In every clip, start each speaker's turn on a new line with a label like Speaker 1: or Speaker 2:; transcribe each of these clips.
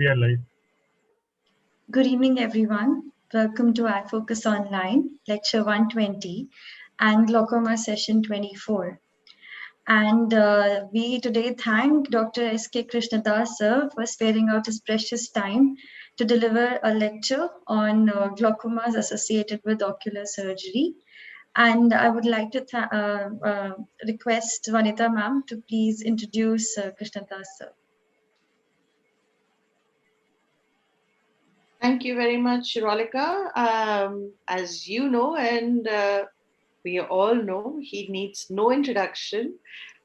Speaker 1: We are live.
Speaker 2: Good evening, everyone. Welcome to iFocus Online, Lecture 120 and Glaucoma Session 24. And we today thank Dr. SR Krishnadas sir for sparing out his precious time to deliver a lecture on glaucomas associated with ocular surgery. And I would like to request Vanita ma'am to please introduce Krishnadas sir.
Speaker 3: Thank you very much, Rolika. As you know, and we all know, he needs no introduction,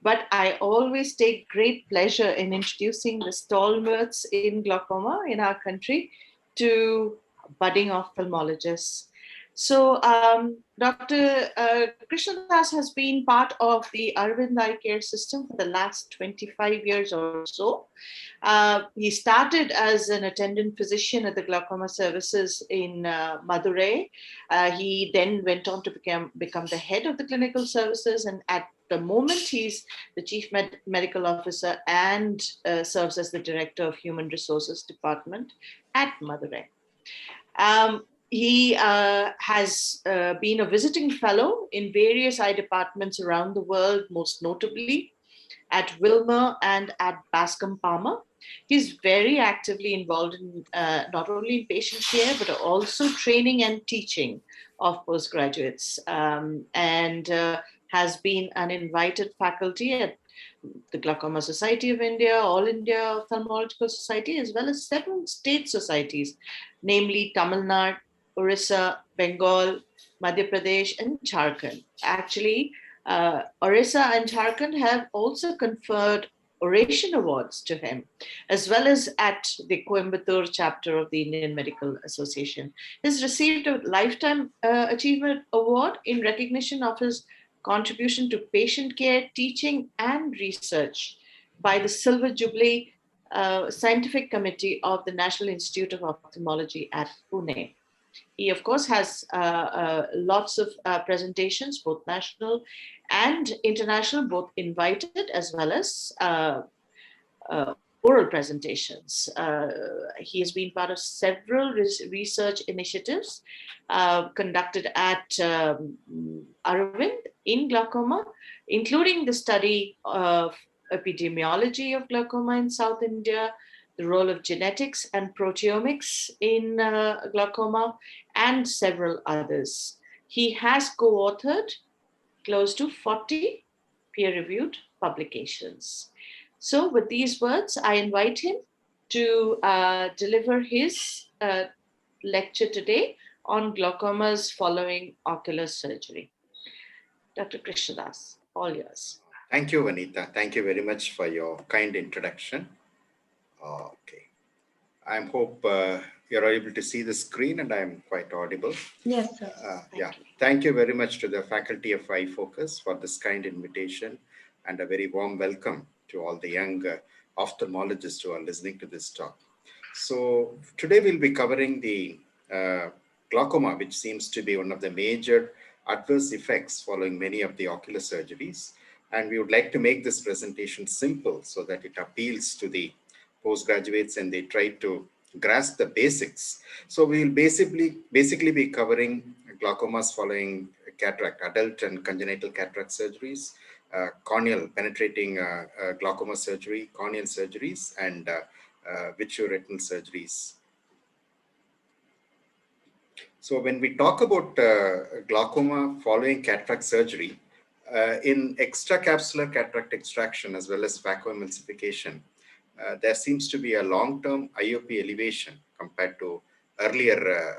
Speaker 3: but I always take great pleasure in introducing the stalwarts in glaucoma in our country to budding ophthalmologists. So, Dr. Krishnadas has been part of the Aravind Eye Care system for the last 25 years or so. He started as an attendant physician at the glaucoma services in Madurai. He then went on to become the head of the clinical services, and at the moment he's the chief medical officer and serves as the director of human resources department at Madurai. He has been a visiting fellow in various eye departments around the world, most notably at Wilmer and at Bascom Palmer. He's very actively involved in not only in patient care, but also training and teaching of postgraduates, and has been an invited faculty at the Glaucoma Society of India, All India Ophthalmological Society, as well as 7 state societies, namely Tamil Nadu, Orissa, Bengal, Madhya Pradesh, and Jharkhand. Actually, Orissa and Jharkhand have also conferred oration awards to him, as well as at the Coimbatore chapter of the Indian Medical Association. He's received a Lifetime Achievement Award in recognition of his contribution to patient care, teaching, and research by the Silver Jubilee Scientific Committee of the National Institute of Ophthalmology at Pune. He, of course, has lots of presentations, both national and international, both invited as well as oral presentations. He has been part of several research initiatives conducted at Aravind in glaucoma, including the study of epidemiology of glaucoma in South India, the role of genetics and proteomics in glaucoma, and several others. He has co-authored close to 40 peer-reviewed publications. So with these words, I invite him to deliver his lecture today on glaucomas following ocular surgery. Dr. Krishnadas, all yours.
Speaker 4: Thank you, Vanita. Thank you very much for your kind introduction. Okay. I hope you're able to see the screen and I'm quite audible.
Speaker 2: Yes, sir.
Speaker 4: Thank you very much to the faculty of iFocus for this kind invitation and a very warm welcome to all the young ophthalmologists who are listening to this talk. So today we'll be covering the glaucoma, which seems to be one of the major adverse effects following many of the ocular surgeries. And we would like to make this presentation simple so that it appeals to the postgraduates and they try to grasp the basics. So we will basically be covering glaucomas following cataract, adult and congenital cataract surgeries, corneal penetrating glaucoma surgery, corneal surgeries, and vitreoretinal surgeries. So when we talk about glaucoma following cataract surgery, in extracapsular cataract extraction as well as phacoemulsification, there seems to be a long-term IOP elevation compared to earlier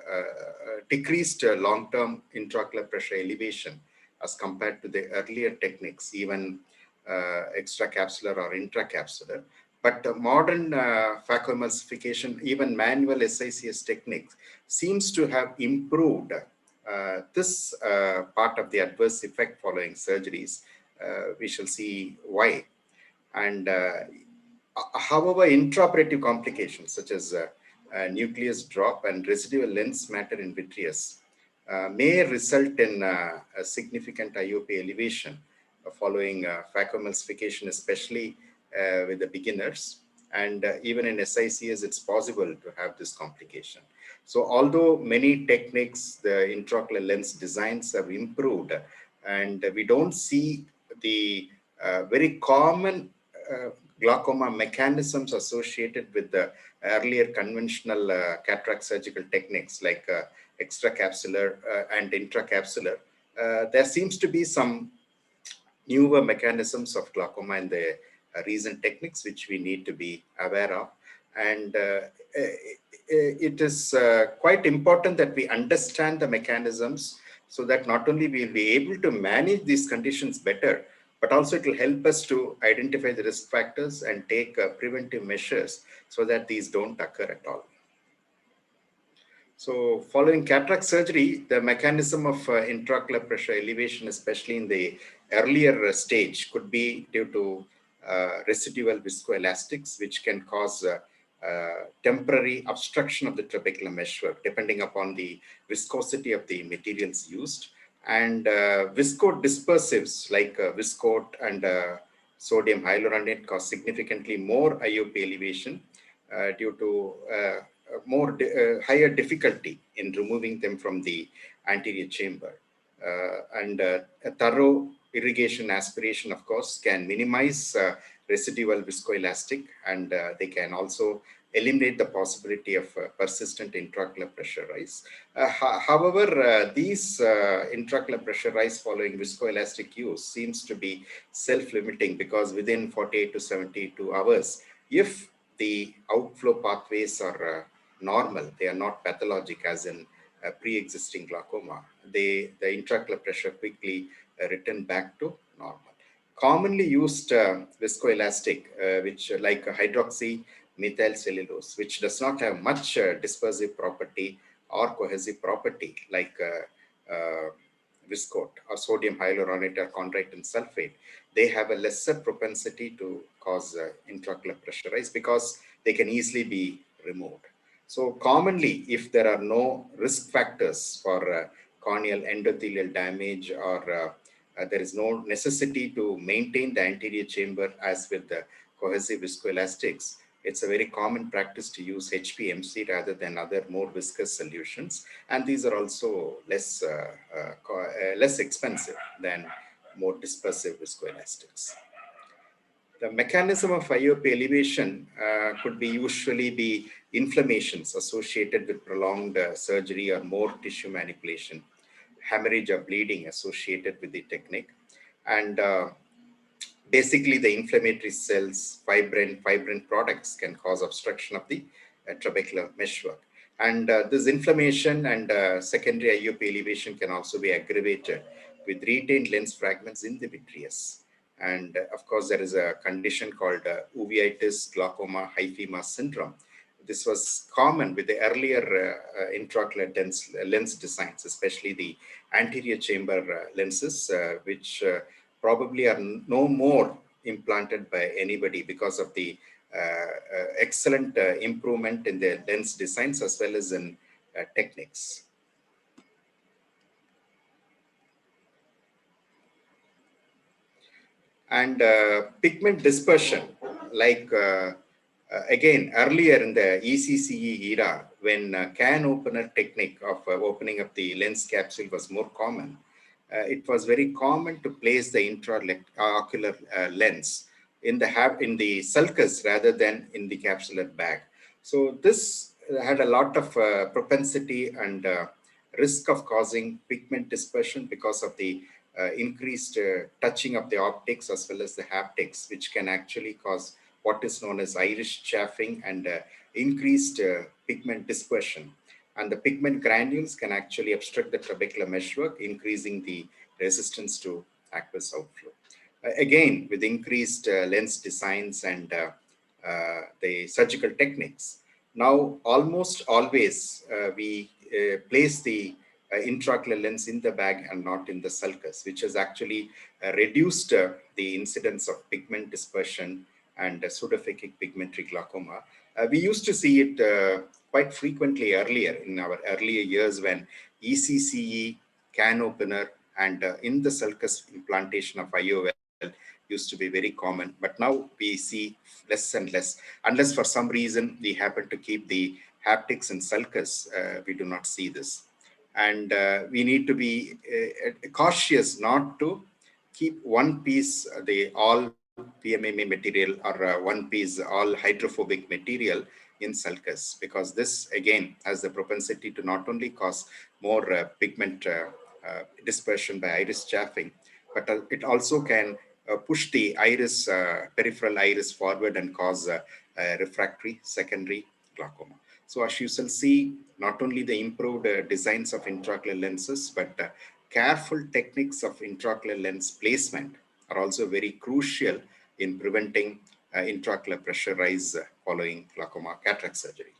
Speaker 4: decreased long-term intraocular pressure elevation as compared to the earlier techniques, even extracapsular or intracapsular. But modern phacoemulsification, even manual SICS techniques, seems to have improved this part of the adverse effect following surgeries. We shall see why. And however, intraoperative complications such as nucleus drop and residual lens matter in vitreous may result in a significant IOP elevation following phacoemulsification, especially with the beginners. And even in SICS, it's possible to have this complication. So although many techniques, the intraocular lens designs have improved, and we don't see the very common glaucoma mechanisms associated with the earlier conventional cataract surgical techniques like extracapsular and intracapsular. There seems to be some newer mechanisms of glaucoma in the recent techniques, which we need to be aware of. And it is quite important that we understand the mechanisms so that not only we will be able to manage these conditions better, but also it will help us to identify the risk factors and take preventive measures so that these don't occur at all. So following cataract surgery, the mechanism of intraocular pressure elevation, especially in the earlier stage, could be due to residual viscoelastics, which can cause temporary obstruction of the trabecular meshwork, depending upon the viscosity of the materials used. And viscodispersives like viscoat and sodium hyaluronate cause significantly more IOP elevation due to higher difficulty in removing them from the anterior chamber. And a thorough irrigation aspiration, of course, can minimize residual viscoelastic, and they can also eliminate the possibility of persistent intraocular pressure rise. However, these intraocular pressure rise following viscoelastic use seems to be self-limiting, because within 48 to 72 hours, if the outflow pathways are normal, they are not pathologic as in pre-existing glaucoma, the intraocular pressure quickly return back to normal. Commonly used viscoelastic, which like hydroxy methyl cellulose, which does not have much dispersive property or cohesive property like viscoat or sodium hyaluronate or chondroitin sulfate, they have a lesser propensity to cause intraocular pressure rise because they can easily be removed. So commonly, if there are no risk factors for corneal endothelial damage, or there is no necessity to maintain the anterior chamber as with the cohesive viscoelastics, it's a very common practice to use HPMC rather than other more viscous solutions. And these are also less expensive than more dispersive viscoelastics. The mechanism of IOP elevation could be usually be inflammations associated with prolonged surgery or more tissue manipulation, hemorrhage or bleeding associated with the technique, and basically the inflammatory cells, fibrin products can cause obstruction of the trabecular meshwork. And this inflammation and secondary IOP elevation can also be aggravated with retained lens fragments in the vitreous. And of course, there is a condition called uveitis glaucoma hyphema syndrome. This was common with the earlier intraocular lens designs, especially the anterior chamber lenses, which probably are no more implanted by anybody because of the excellent improvement in the lens designs as well as in techniques. And pigment dispersion, like again, earlier in the ECCE era, when can opener technique of opening up the lens capsule was more common, it was very common to place the intraocular lens in the sulcus rather than in the capsular bag. So this had a lot of propensity and risk of causing pigment dispersion because of the increased touching of the optics as well as the haptics, which can actually cause what is known as iris chafing and increased pigment dispersion. And the pigment granules can actually obstruct the trabecular meshwork, increasing the resistance to aqueous outflow. Again, with increased lens designs and the surgical techniques, now almost always we place the intraocular lens in the bag and not in the sulcus, which has actually reduced the incidence of pigment dispersion and pseudophakic pigmentary glaucoma. We used to see it quite frequently earlier in our earlier years when ECCE, can opener, and in the sulcus implantation of IOL used to be very common, but now we see less and less. Unless for some reason we happen to keep the haptics in sulcus, we do not see this. And we need to be cautious not to keep one piece, the all PMMA material, or one piece all hydrophobic material in sulcus, because this again has the propensity to not only cause more pigment dispersion by iris chaffing, but it also can push the iris, peripheral iris forward and cause refractory secondary glaucoma. So as you shall see, not only the improved designs of intraocular lenses, but careful techniques of intraocular lens placement are also very crucial in preventing intraocular pressure rise following glaucoma cataract surgery.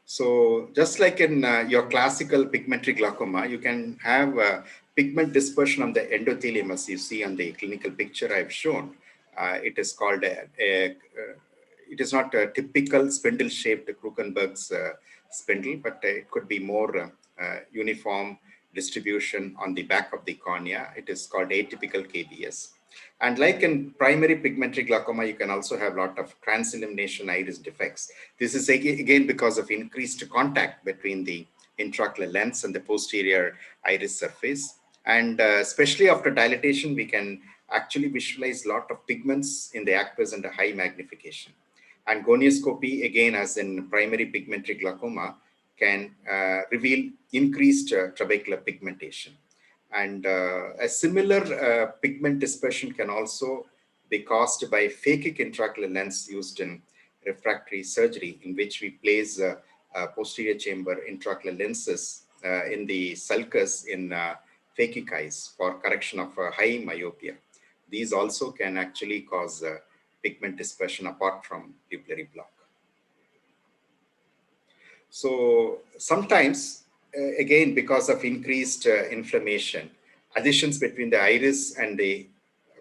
Speaker 4: So just like in your classical pigmentary glaucoma, you can have pigment dispersion on the endothelium, as you see on the clinical picture I've shown. It is called it is not a typical spindle-shaped Krukenberg's spindle, but it could be more uniform distribution on the back of the cornea. It is called atypical KBS. And like in primary pigmentary glaucoma, you can also have a lot of transillumination iris defects. This is again because of increased contact between the intraocular lens and the posterior iris surface. And especially after dilatation, we can actually visualize a lot of pigments in the aqueous under high magnification. And gonioscopy, again, as in primary pigmentary glaucoma, can reveal increased trabecular pigmentation. And a similar pigment dispersion can also be caused by phakic intraocular lens used in refractory surgery, in which we place posterior chamber intraocular lenses in the sulcus in phakic eyes for correction of high myopia. These also can actually cause pigment dispersion apart from pupillary block. So sometimes, again, because of increased inflammation, adhesions between the iris and the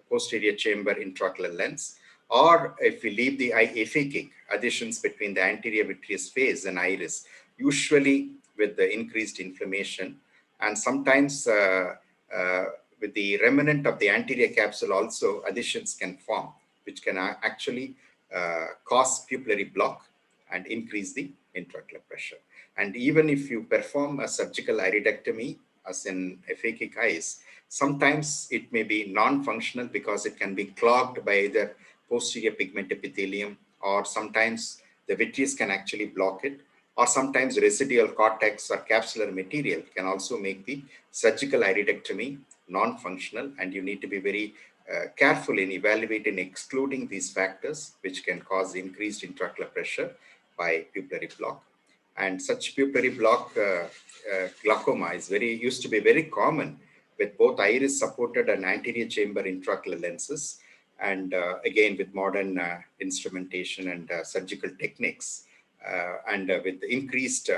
Speaker 4: posterior chamber intraocular lens, or if we leave the eye aphakic, adhesions between the anterior vitreous phase and iris, usually with the increased inflammation, and sometimes with the remnant of the anterior capsule also, adhesions can form, which can actually cause pupillary block and increase the intraocular pressure. And even if you perform a surgical iridectomy, as in aphakic eyes, sometimes it may be non-functional because it can be clogged by either posterior pigment epithelium, or sometimes the vitreous can actually block it, or sometimes residual cortex or capsular material can also make the surgical iridectomy non-functional, and you need to be very careful in evaluating and excluding these factors, which can cause increased intraocular pressure by pupillary block. And such pupillary block glaucoma is used to be very common with both iris supported and anterior chamber intraocular lenses. And again, with modern instrumentation and surgical techniques, and with increased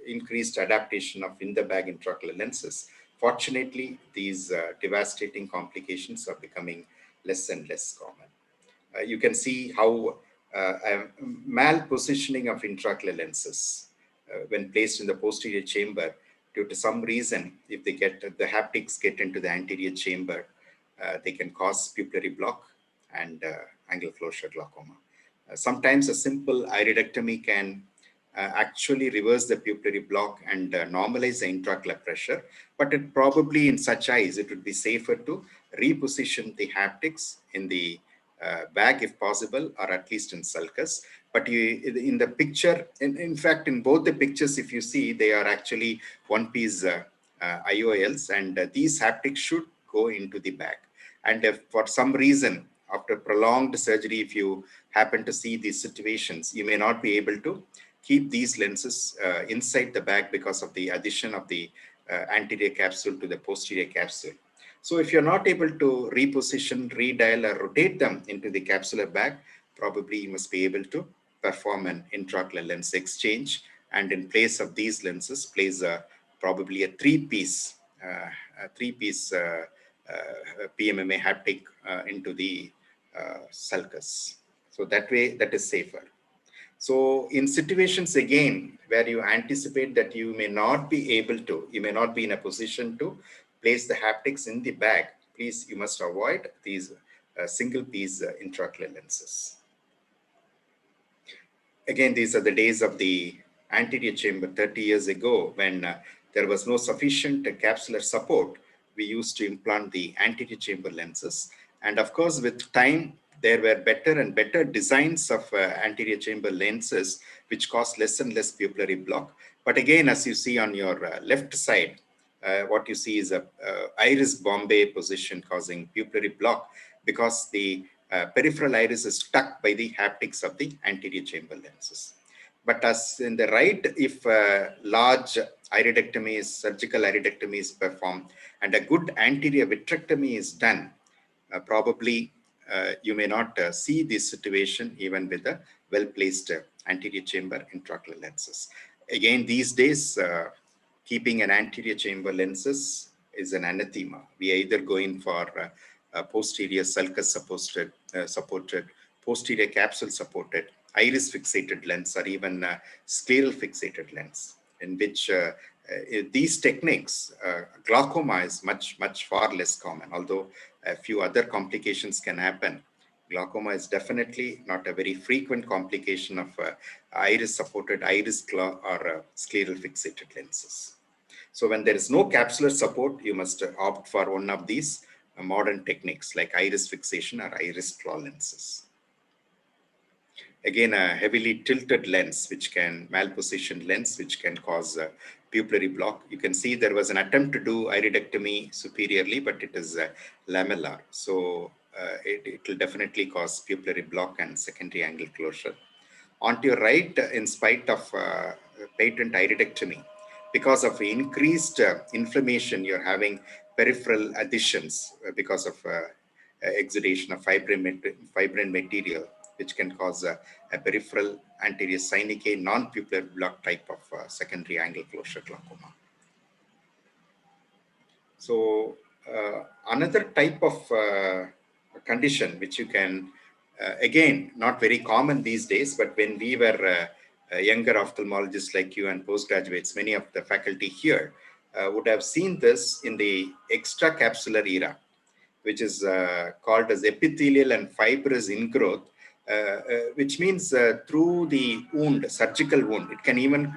Speaker 4: increased adaptation of in the bag intraocular lenses, fortunately, these devastating complications are becoming less and less common. You can see how malpositioning of intraocular lenses when placed in the posterior chamber, due to some reason, if they get the haptics get into the anterior chamber, they can cause pupillary block and angle closure glaucoma. Sometimes a simple iridectomy can actually reverse the pupillary block and normalize the intraocular pressure, but it probably in such eyes, it would be safer to reposition the haptics in the bag if possible, or at least in sulcus. But in the picture, in fact, in both the pictures, if you see, they are actually one piece IOLs, and these haptics should go into the bag. And if for some reason, after prolonged surgery, if you happen to see these situations, you may not be able to keep these lenses inside the bag because of the addition of the anterior capsule to the posterior capsule. So if you're not able to reposition, redial, or rotate them into the capsular bag, probably you must be able to perform an intraocular lens exchange, and in place of these lenses, place probably a three-piece PMMA haptic into the sulcus. So that way, that is safer. So in situations again where you anticipate that you may not be able to, you may not be in a position to place the haptics in the bag, please, you must avoid these single piece intraocular lenses. Again, these are the days of the anterior chamber 30 years ago, when there was no sufficient capsular support. We used to implant the anterior chamber lenses. And of course, with time, there were better and better designs of anterior chamber lenses, which caused less and less pupillary block. But again, as you see on your left side, what you see is a iris Bombay position causing pupillary block, because the peripheral iris is stuck by the haptics of the anterior chamber lenses. But as in the right, if large iridectomy, surgical iridectomy is performed and a good anterior vitrectomy is done, probably you may not see this situation even with a well-placed anterior chamber intraocular lenses. Again, these days, keeping an anterior chamber lenses is an anathema. We are either going for posterior sulcus supported, posterior capsule supported, iris fixated lens, or even scleral fixated lens, in which these techniques, glaucoma is much far less common, although a few other complications can happen. Glaucoma is definitely not a very frequent complication of iris supported iris or scleral fixated lenses. So when there is no capsular support, you must opt for one of these modern techniques like iris fixation or iris claw lenses. Again, a heavily tilted lens, which can malpositioned lens, which can cause pupillary block. You can see there was an attempt to do iridectomy superiorly, but it is lamellar. So it will definitely cause pupillary block and secondary angle closure. On to your right, in spite of patent iridectomy, because of increased inflammation, you're having peripheral adhesions because of exudation of fibrin material, which can cause a peripheral anterior synechial non-pupillary block type of secondary angle closure glaucoma. So another type of condition which you can, again, not very common these days, but when we were younger ophthalmologists like you and postgraduates, many of the faculty here would have seen this in the extracapsular era, which is called as epithelial and fibrous ingrowth, which means through the wound, surgical wound, it can even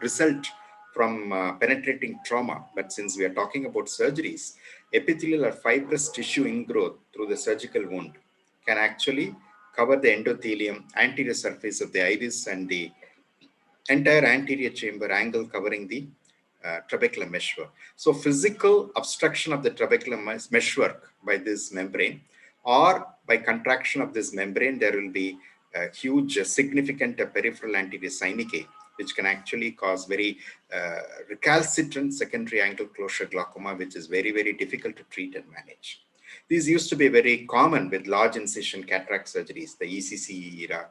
Speaker 4: result from penetrating trauma. But since we are talking about surgeries, epithelial or fibrous tissue ingrowth through the surgical wound can actually cover the endothelium, anterior surface of the iris, and the entire anterior chamber angle covering the trabecular meshwork. So physical obstruction of the trabecular meshwork by this membrane, or by contraction of this membrane, there will be a huge significant peripheral anterior synechiae, which can actually cause very recalcitrant secondary angle closure glaucoma, which is very difficult to treat and manage. These used to be very common with large incision cataract surgeries, the ECCE era,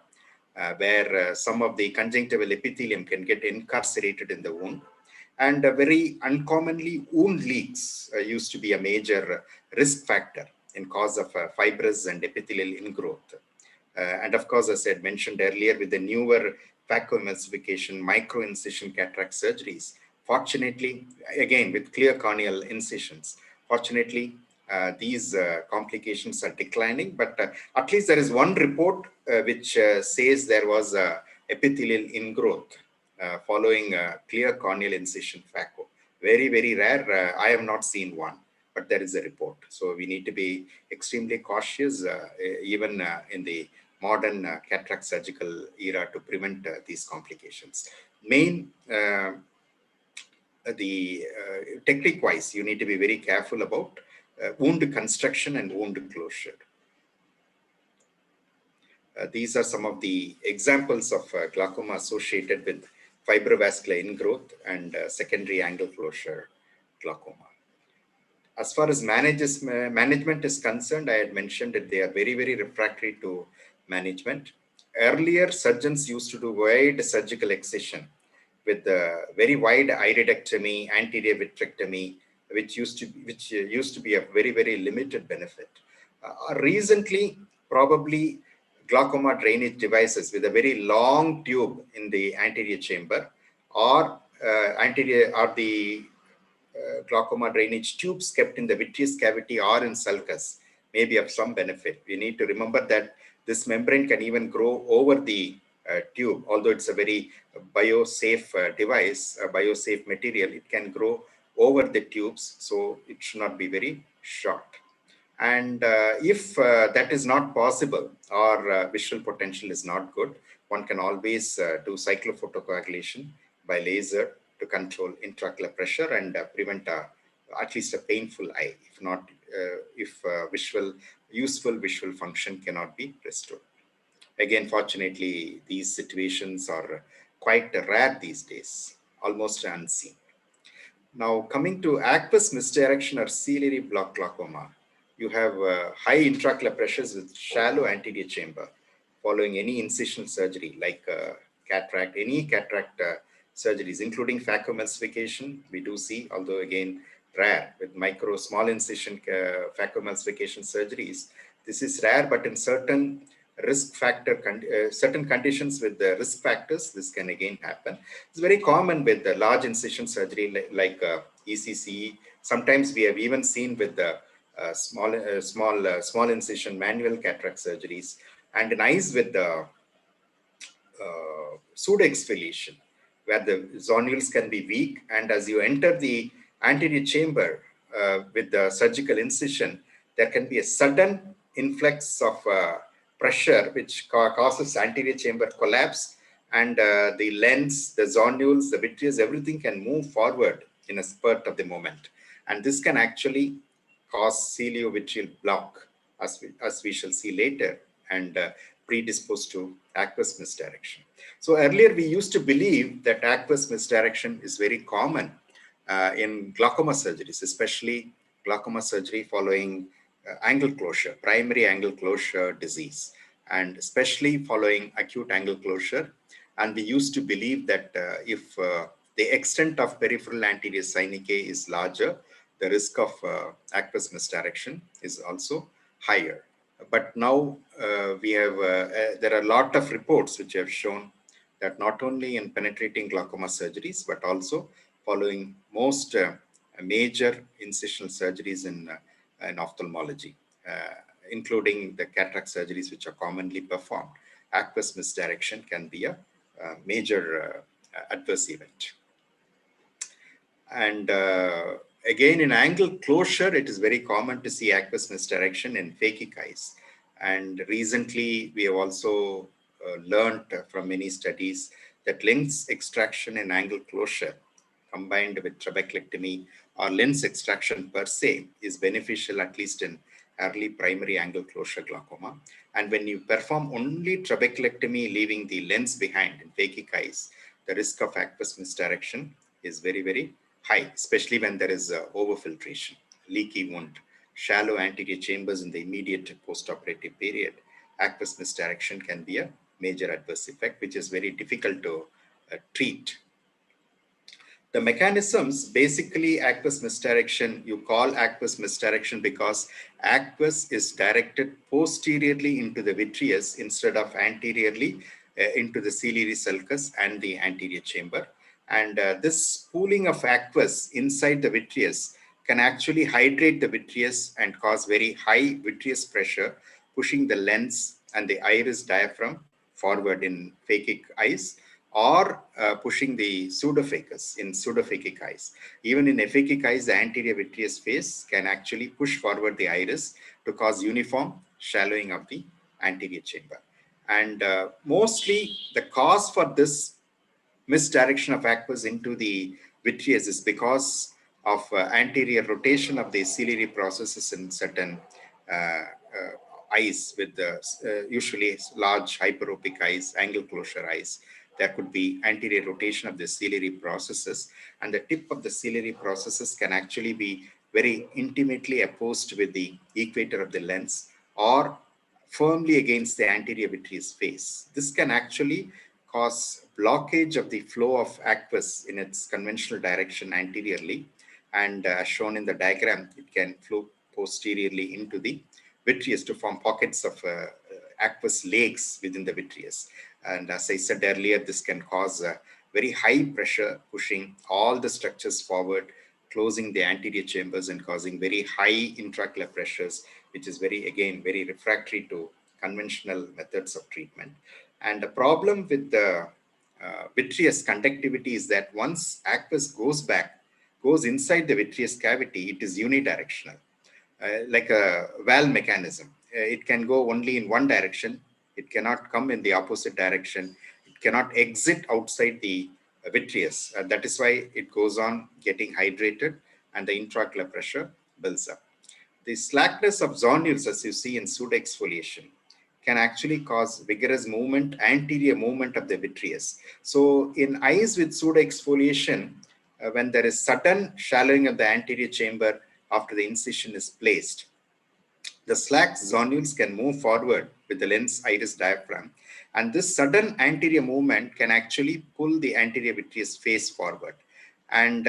Speaker 4: where some of the conjunctival epithelium can get incarcerated in the wound. And very uncommonly, wound leaks used to be a major risk factor in cause of fibrous and epithelial ingrowth. And of course, as I had mentioned earlier, with the newer phacoemulsification, micro-incision cataract surgeries, fortunately, again, with clear corneal incisions, fortunately, these complications are declining, but at least there is one report which says there was epithelial ingrowth following clear corneal incision phaco. Very rare. I have not seen one, but there is a report. So we need to be extremely cautious, even in the modern cataract surgical era, to prevent these complications. Technique-wise, you need to be very careful about wound construction and wound closure. These are some of the examples of glaucoma associated with fibrovascular ingrowth and secondary angle closure glaucoma. As far as management is concerned, I had mentioned that they are very refractory to management. Earlier, surgeons used to do wide surgical excision with very wide iridectomy, anterior vitrectomy, which used to be a very limited benefit. Recently, probably glaucoma drainage devices with a very long tube in the anterior chamber, or the glaucoma drainage tubes kept in the vitreous cavity or in sulcus may be of some benefit. We need to remember that this membrane can even grow over the tube, although it's a very biosafe device, a biosafe material. It can grow over the tubes, so it should not be very short. And if that is not possible, or visual potential is not good, one can always do cyclophotocoagulation by laser to control intraocular pressure and prevent at least a painful eye, if not, if useful visual function cannot be restored. Again, fortunately, these situations are quite rare these days, almost unseen. Now, coming to aqueous misdirection or ciliary block glaucoma, you have high intraocular pressures with shallow anterior chamber following any incisional surgery like cataract, any cataract surgeries, including phacoemulsification. We do see, although again rare, with small incision phacoemulsification surgeries. This is rare, but in certain certain conditions with the risk factors, this can again happen. It's very common with the large incision surgery like ECC. Sometimes we have even seen with the small incision manual cataract surgeries, and in eyes with the pseudo exfoliation, where the zonules can be weak, and as you enter the anterior chamber with the surgical incision, there can be a sudden influx of pressure which causes anterior chamber collapse, and the lens, the zonules, the vitreous, everything can move forward in a spurt of the moment, and this can actually cause ciliovitreal block, as we shall see later, and predisposed to aqueous misdirection. So earlier we used to believe that aqueous misdirection is very common in glaucoma surgeries, especially glaucoma surgery following angle closure, primary angle closure disease, and especially following acute angle closure. And we used to believe that if the extent of peripheral anterior synechiae is larger, the risk of aqueous misdirection is also higher. But now there are a lot of reports which have shown that not only in penetrating glaucoma surgeries, but also following most major incisional surgeries in ophthalmology, including the cataract surgeries which are commonly performed, aqueous misdirection can be a major adverse event. And again, in angle closure, it is very common to see aqueous misdirection in phakic eyes. And recently, we have also learned from many studies that lens extraction in angle closure combined with trabeculectomy or lens extraction per se is beneficial, at least in early primary angle closure glaucoma. And when you perform only trabeculectomy, leaving the lens behind in phakic eyes, the risk of aqueous misdirection is very, very high, especially when there is overfiltration, leaky wound, shallow anterior chambers in the immediate postoperative period. Aqueous misdirection can be a major adverse effect, which is very difficult to treat. The mechanisms, basically aqueous misdirection, you call aqueous misdirection because aqueous is directed posteriorly into the vitreous instead of anteriorly into the ciliary sulcus and the anterior chamber. And this pooling of aqueous inside the vitreous can actually hydrate the vitreous and cause very high vitreous pressure, pushing the lens and the iris diaphragm forward in phakic eyes, or pushing the pseudophacus in pseudophakic eyes. Even in aphakic eyes, the anterior vitreous face can actually push forward the iris to cause uniform shallowing of the anterior chamber. And mostly the cause for this misdirection of aqueous into the vitreous is because of anterior rotation of the ciliary processes in certain eyes with usually large hyperopic eyes, angle closure eyes. There could be anterior rotation of the ciliary processes, and the tip of the ciliary processes can actually be very intimately opposed with the equator of the lens or firmly against the anterior vitreous face. This can actually cause blockage of the flow of aqueous in its conventional direction anteriorly, and as shown in the diagram, it can flow posteriorly into the vitreous to form pockets of aqueous lakes within the vitreous. And as I said earlier, this can cause very high pressure, pushing all the structures forward closing the anterior chambers and causing very high intraocular pressures, which is very refractory to conventional methods of treatment. And the problem with the vitreous conductivity is that once aqueous goes inside the vitreous cavity, it is unidirectional, like a valve mechanism. It can go only in one direction. It cannot come in the opposite direction. It cannot exit outside the vitreous. That is why it goes on getting hydrated and the intraocular pressure builds up. The slackness of zonules, as you see in pseudoexfoliation, can actually cause vigorous movement, anterior movement of the vitreous. So in eyes with pseudoexfoliation, when there is sudden shallowing of the anterior chamber after the incision is placed, the slack zonules can move forward with the lens iris diaphragm, and this sudden anterior movement can actually pull the anterior vitreous face forward. And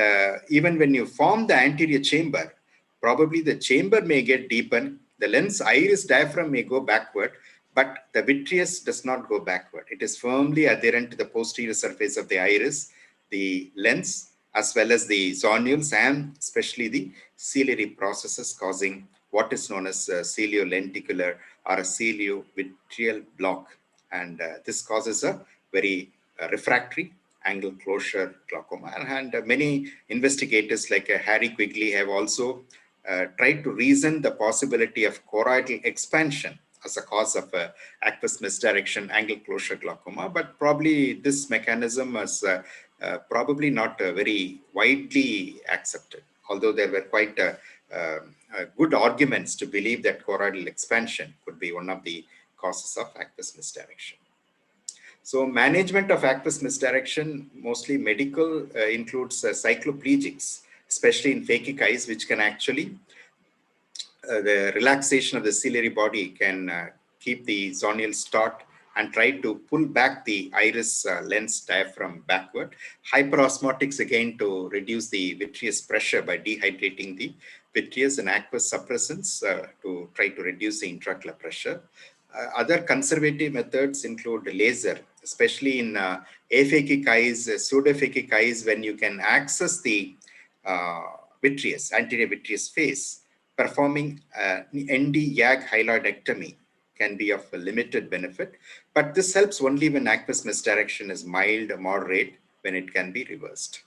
Speaker 4: even when you form the anterior chamber, probably the chamber may get deepened, the lens iris diaphragm may go backward, but the vitreous does not go backward. It is firmly adherent to the posterior surface of the iris, the lens, as well as the zonules and especially the ciliary processes, causing what is known as ciliolenticular or a ciliovitreal block. And this causes a very refractory angle closure glaucoma. And many investigators like Harry Quigley have also tried to reason the possibility of choroidal expansion as a cause of aqueous misdirection angle closure glaucoma. But probably this mechanism is probably not very widely accepted, although there were quite good arguments to believe that choroidal expansion could be one of the causes of aqueous misdirection. So management of aqueous misdirection, mostly medical, includes cycloplegics, especially in phakic eyes, which can actually, the relaxation of the ciliary body can keep the zonules taut and try to pull back the iris lens diaphragm backward. Hyperosmotics, again, to reduce the vitreous pressure by dehydrating the vitreous, and aqueous suppressants to try to reduce the intraocular pressure. Other conservative methods include laser, especially in aphakic eyes, pseudophakic eyes, when you can access the vitreous, anterior vitreous face. Performing ND-YAG hyaloidectomy can be of a limited benefit, but this helps only when aqueous misdirection is mild or moderate, when it can be reversed.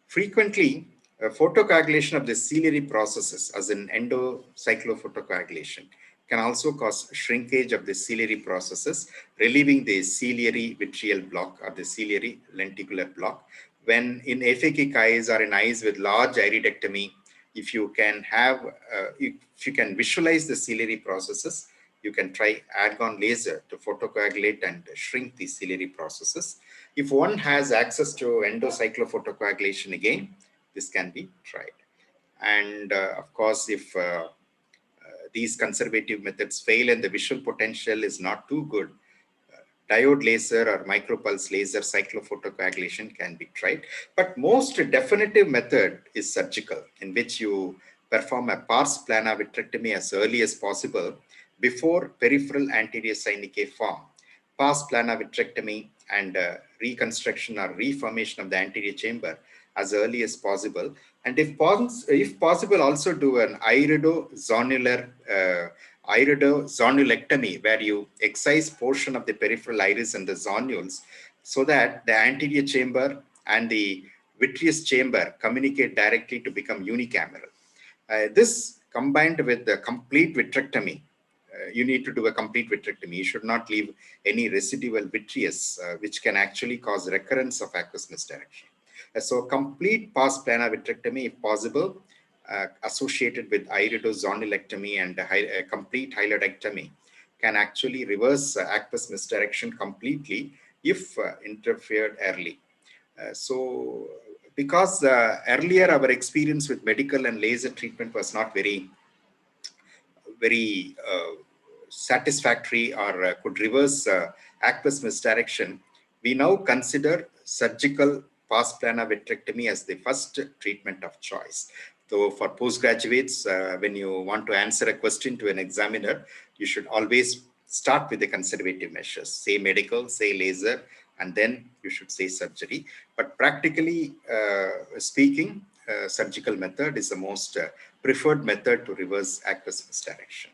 Speaker 4: Frequently, photocoagulation of the ciliary processes, as in endocyclophotocoagulation, can also cause shrinkage of the ciliary processes, relieving the ciliary vitreal block or the ciliary lenticular block. When in aphakic eyes or in eyes with large iridectomy, if you can visualize the ciliary processes, you can try argon laser to photocoagulate and shrink the ciliary processes. If one has access to endocyclophotocoagulation, again, this can be tried. And of course, if these conservative methods fail and the visual potential is not too good, diode laser or micropulse laser cyclophotocoagulation can be tried. But most definitive method is surgical, in which you perform a pars plana vitrectomy as early as possible before peripheral anterior synechiae form. Pars plana vitrectomy and reconstruction or reformation of the anterior chamber as early as possible. And if possible, also do an iridozonulectomy, where you excise portion of the peripheral iris and the zonules, so that the anterior chamber and the vitreous chamber communicate directly to become unicameral. This combined with the complete vitrectomy, you need to do a complete vitrectomy. You should not leave any residual vitreous, which can actually cause recurrence of aqueous misdirection. So complete pars plana vitrectomy, if possible, associated with iridozonulectomy and complete hyaloidectomy, can actually reverse aqueous misdirection completely if interfered early. So because earlier our experience with medical and laser treatment was not very satisfactory or could reverse aqueous misdirection, we now consider surgical pars plana vitrectomy as the first treatment of choice. So for postgraduates, when you want to answer a question to an examiner, you should always start with the conservative measures, say medical, say laser, and then you should say surgery. But practically speaking, surgical method is the most preferred method to reverse aqueous misdirection.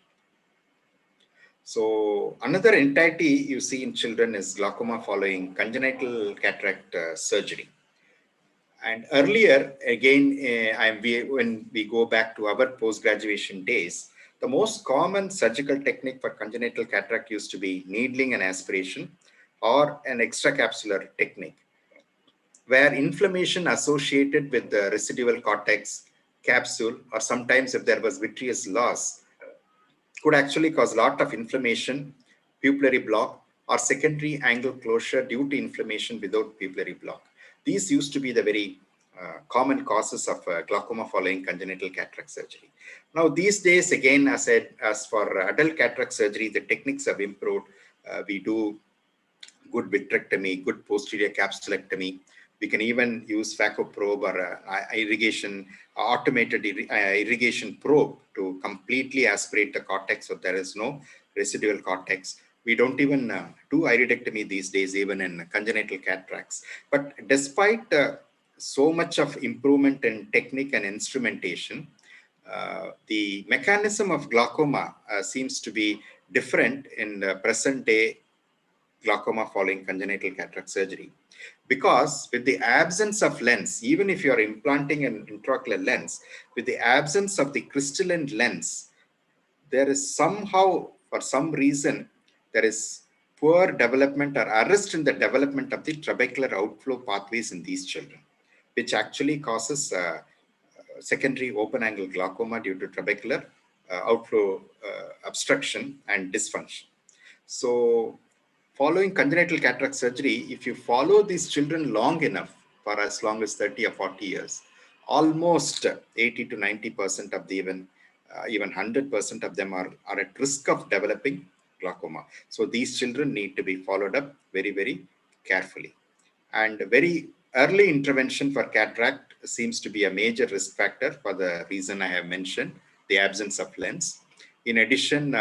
Speaker 4: So another entity you see in children is glaucoma following congenital cataract surgery. And earlier, again, when we go back to our post-graduation days, the most common surgical technique for congenital cataract used to be needling and aspiration, or an extracapsular technique, where inflammation associated with the residual cortex capsule, or sometimes if there was vitreous loss, could actually cause a lot of inflammation, pupillary block, or secondary angle closure due to inflammation without pupillary block. These used to be the very common causes of glaucoma following congenital cataract surgery. Now, these days, again, as for adult cataract surgery, the techniques have improved. We do good vitrectomy, good posterior capsulectomy. We can even use phaco probe or automated irrigation probe to completely aspirate the cortex so there is no residual cortex. We don't even do iridectomy these days, even in congenital cataracts. But despite so much of improvement in technique and instrumentation, the mechanism of glaucoma seems to be different in the present day glaucoma following congenital cataract surgery. Because with the absence of lens, even if you are implanting an intraocular lens, with the absence of the crystalline lens, there is somehow, for some reason, there is poor development or arrest in the development of the trabecular outflow pathways in these children, which actually causes secondary open angle glaucoma due to trabecular outflow obstruction and dysfunction. So, following congenital cataract surgery, if you follow these children long enough, for as long as 30 or 40 years, almost 80 to 90% of the even 100% of them are at risk of developing glaucoma. So these children need to be followed up very, very carefully. And very early intervention for cataract seems to be a major risk factor for the reason I have mentioned, the absence of lens. In addition,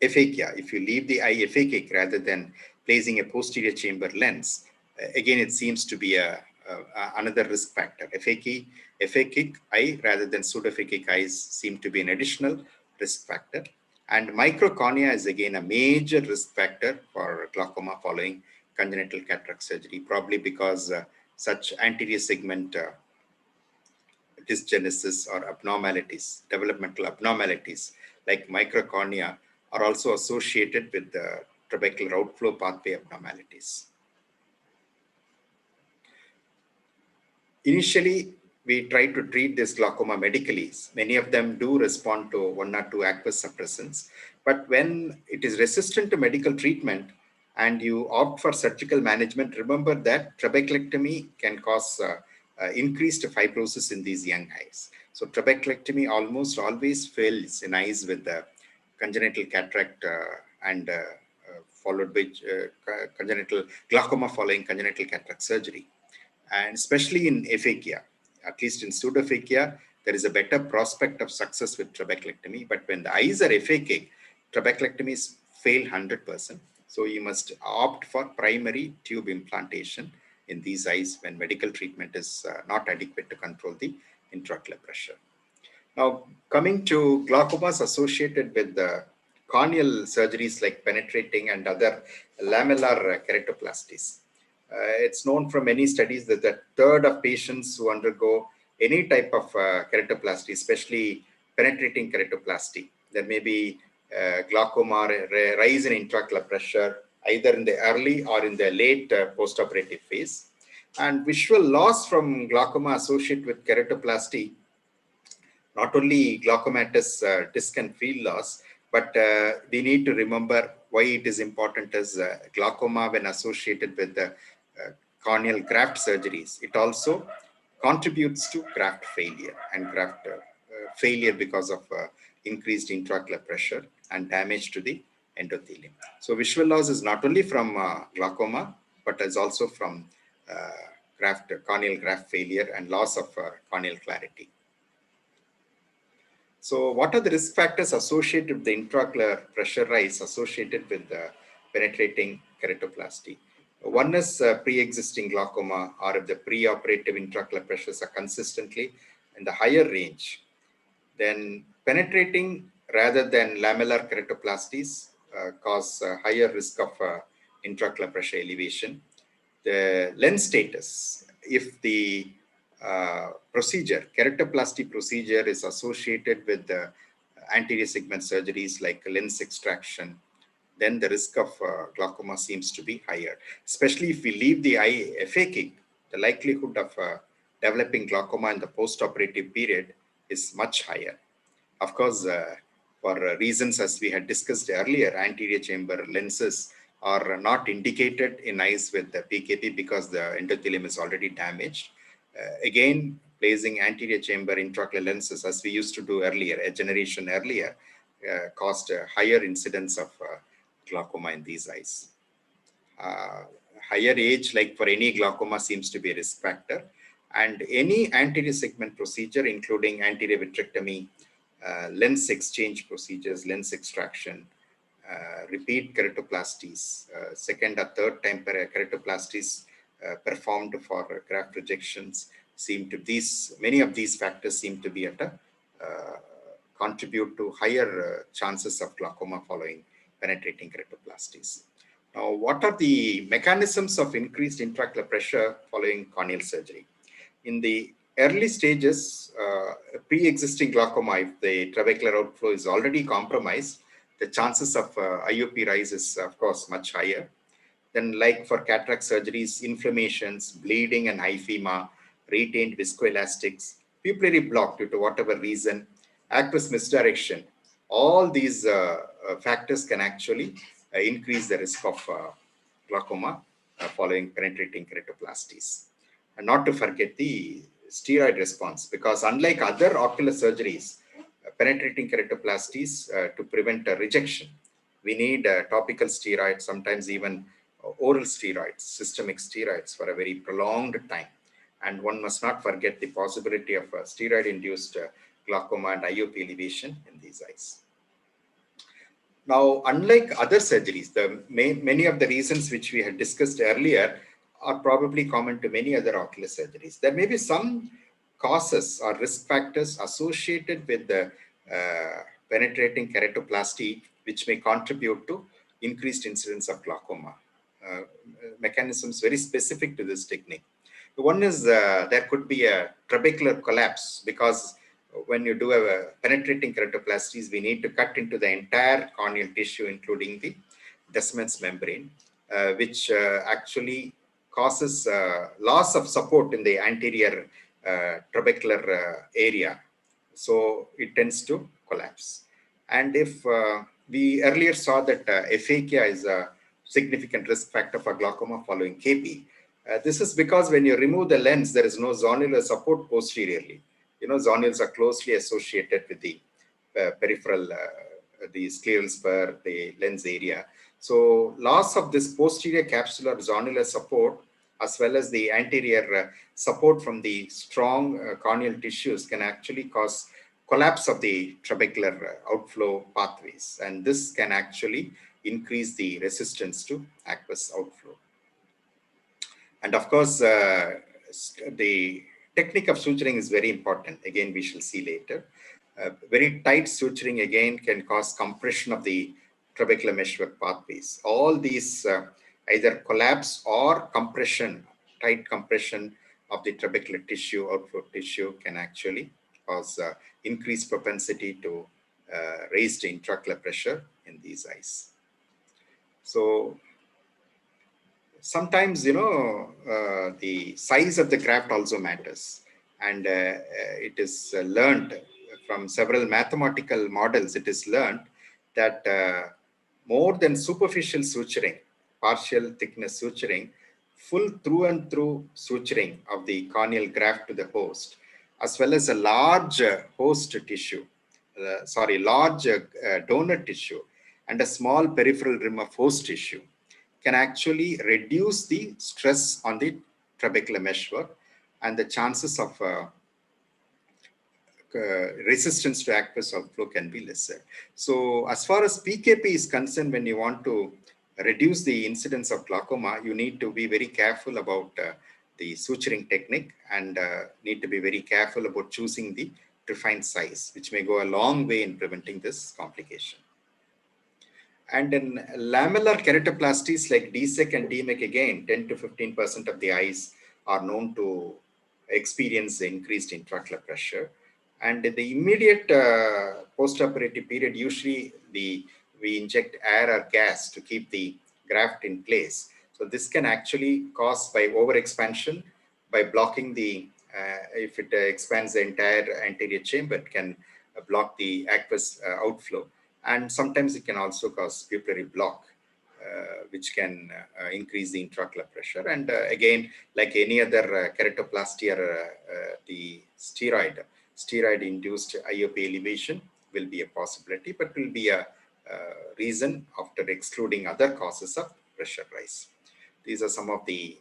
Speaker 4: aphakia, if you leave the eye aphakic rather than placing a posterior chamber lens, again, it seems to be another risk factor. Aphakic eye rather than pseudophakic eyes seem to be an additional risk factor. And microcornea is again a major risk factor for glaucoma following congenital cataract surgery, probably because such anterior segment dysgenesis or abnormalities, developmental abnormalities like microcornea are also associated with the trabecular outflow pathway abnormalities. Initially, we try to treat this glaucoma medically. Many of them do respond to one or two aqueous suppressants. But when it is resistant to medical treatment and you opt for surgical management, remember that trabeculectomy can cause increased fibrosis in these young eyes. So trabeculectomy almost always fails in eyes with congenital cataract and followed by congenital glaucoma following congenital cataract surgery. And especially in aphakia, at least in pseudophakia, there is a better prospect of success with trabeculectomy. But when the eyes are aphakic, trabeculectomies fail 100%. So you must opt for primary tube implantation in these eyes when medical treatment is not adequate to control the intraocular pressure. Now, coming to glaucomas associated with the corneal surgeries like penetrating and other lamellar keratoplasties. It's known from many studies that a third of patients who undergo any type of keratoplasty, especially penetrating keratoplasty, there may be glaucoma, rise in intraocular pressure, either in the early or in the late postoperative phase. And visual loss from glaucoma associated with keratoplasty, not only glaucomatous disc and field loss, but we need to remember why it is important as glaucoma when associated with the corneal graft surgeries. It also contributes to graft failure and graft failure because of increased intraocular pressure and damage to the endothelium. So visual loss is not only from glaucoma, but is also from corneal graft failure and loss of corneal clarity. So what are the risk factors associated with the intraocular pressure rise associated with the penetrating keratoplasty? One is pre-existing glaucoma, or if the pre-operative intraocular pressures are consistently in the higher range, then penetrating rather than lamellar keratoplasties cause a higher risk of intraocular pressure elevation. The lens status, if the keratoplasty procedure is associated with the anterior segment surgeries like lens extraction, then the risk of glaucoma seems to be higher. Especially if we leave the eye aphakic, the likelihood of developing glaucoma in the post-operative period is much higher. Of course, for reasons as we had discussed earlier, anterior chamber lenses are not indicated in eyes with the PKP because the endothelium is already damaged. Again, placing anterior chamber intraocular lenses, as we used to do earlier, a generation earlier, caused a higher incidence of glaucoma in these eyes. Higher age, like for any glaucoma, seems to be a risk factor. And any anterior segment procedure, including anterior vitrectomy, lens exchange procedures, lens extraction, repeat keratoplasties, second or third time keratoplasties performed for graft rejections, many of these factors seem to be at a contribute to higher chances of glaucoma following penetrating keratoplasties. Now, what are the mechanisms of increased intraocular pressure following corneal surgery? In the early stages, pre-existing glaucoma, if the trabecular outflow is already compromised, the chances of IOP rise is, of course, much higher. Then, like for cataract surgeries, inflammations, bleeding and hyphema, retained viscoelastics, pupillary block due to whatever reason, aqueous misdirection, all these factors can actually increase the risk of glaucoma following penetrating keratoplasties. And not to forget the steroid response, because unlike other ocular surgeries, penetrating keratoplasties to prevent a rejection, we need topical steroids, sometimes even oral steroids, systemic steroids for a very prolonged time. And one must not forget the possibility of steroid-induced glaucoma and IOP elevation in these eyes. Now, unlike other surgeries, many of the reasons which we had discussed earlier are probably common to many other ocular surgeries. There may be some causes or risk factors associated with the penetrating keratoplasty which may contribute to increased incidence of glaucoma. Mechanisms very specific to this technique. One is there could be a trabecular collapse, because when you do a penetrating keratoplasties, we need to cut into the entire corneal tissue, including the Descemet's membrane, which actually causes loss of support in the anterior trabecular area. So it tends to collapse. And if we earlier saw that aphakia is a significant risk factor for glaucoma following KP, this is because when you remove the lens, there is no zonular support posteriorly. You know, zonules are closely associated with the peripheral, the scleral spur, the lens area. So loss of this posterior capsular zonular support, as well as the anterior support from the strong corneal tissues, can actually cause collapse of the trabecular outflow pathways. And this can actually increase the resistance to aqueous outflow. And of course, the technique of suturing is very important. Again, we shall see later. Very tight suturing again can cause compression of the trabecular meshwork pathways. All these either collapse or compression, tight compression of the trabecular tissue, outflow tissue, can actually cause increased propensity to raised intraocular pressure in these eyes. So sometimes, you know, the size of the graft also matters, and it is learned from several mathematical models. It is learned that more than superficial suturing, partial thickness suturing, full through and through suturing of the corneal graft to the host, as well as a large host tissue, large donor tissue, and a small peripheral rim of host tissue, can actually reduce the stress on the trabecular meshwork, and the chances of resistance to aqueous outflow can be lesser. So as far as PKP is concerned, when you want to reduce the incidence of glaucoma, you need to be very careful about the suturing technique, and need to be very careful about choosing the refined size, which may go a long way in preventing this complication. And in lamellar keratoplasties like DSEC and DMEC, again, 10 to 15% of the eyes are known to experience increased intraocular pressure. And in the immediate postoperative period, usually we inject air or gas to keep the graft in place. So this can actually cause by overexpansion, by blocking the, if it expands the entire anterior chamber, it can block the aqueous outflow. And sometimes it can also cause pupillary block, which can increase the intraocular pressure. And again, like any other keratoplasty or the steroid-induced IOP elevation will be a possibility, but will be a reason after excluding other causes of pressure rise. These are some of the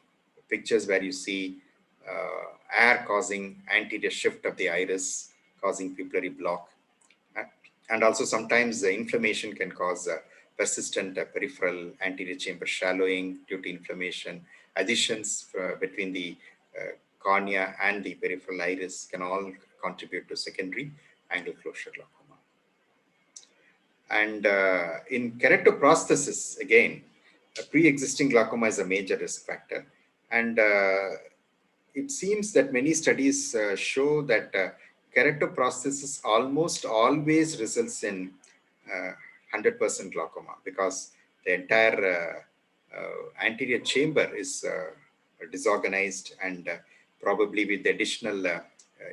Speaker 4: pictures where you see air causing anterior shift of the iris, causing pupillary block. And also sometimes the inflammation can cause persistent peripheral anterior chamber shallowing due to inflammation. Adhesions between the cornea and the peripheral iris can all contribute to secondary angle closure glaucoma. And in keratoprosthesis, again, pre-existing glaucoma is a major risk factor. And it seems that many studies show that keratoprosthesis almost always results in 100% glaucoma, because the entire anterior chamber is disorganized, and probably with additional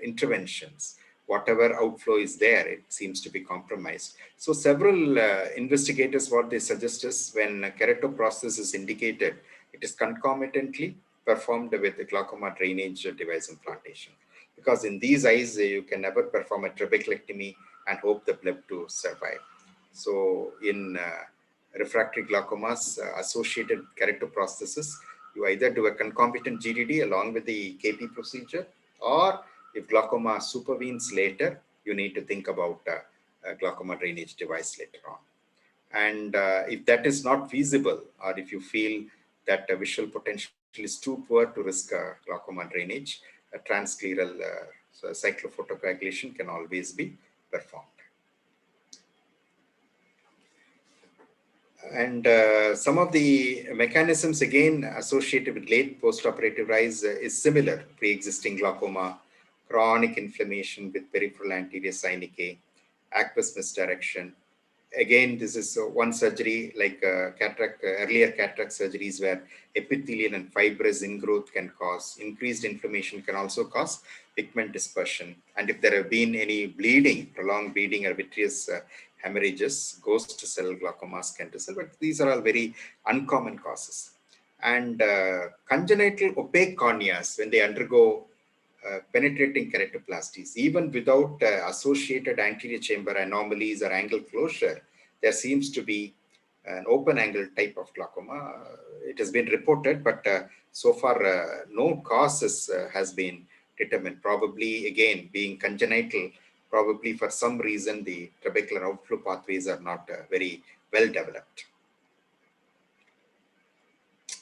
Speaker 4: interventions, whatever outflow is there, it seems to be compromised. So several investigators, what they suggest is when keratoprosthesis is indicated, it is concomitantly performed with the glaucoma drainage device implantation. Because in these eyes, you can never perform a trabeculectomy and hope the bleb to survive. So in refractory glaucomas associated keratoprosthesis, you either do a concomitant GDD along with the KP procedure, or if glaucoma supervenes later, you need to think about a glaucoma drainage device later on. And if that is not feasible, or if you feel that visual potential is too poor to risk glaucoma drainage, a transscleral cyclophotocoagulation can always be performed. And some of the mechanisms, again, associated with late postoperative rise is similar: pre-existing glaucoma, chronic inflammation with peripheral anterior synechiae, aqueous misdirection. Again, this is one surgery like earlier cataract surgeries, where epithelial and fibrous ingrowth can cause increased inflammation, can also cause pigment dispersion. And if there have been any bleeding, prolonged bleeding or vitreous hemorrhages, ghost cell glaucomas can result, but these are all very uncommon causes. And congenital opaque corneas, when they undergo penetrating keratoplasties, even without associated anterior chamber anomalies or angle closure, there seems to be an open angle type of glaucoma. It has been reported, but so far no causes has been determined. Probably, again, being congenital, probably for some reason the trabecular outflow pathways are not very well developed.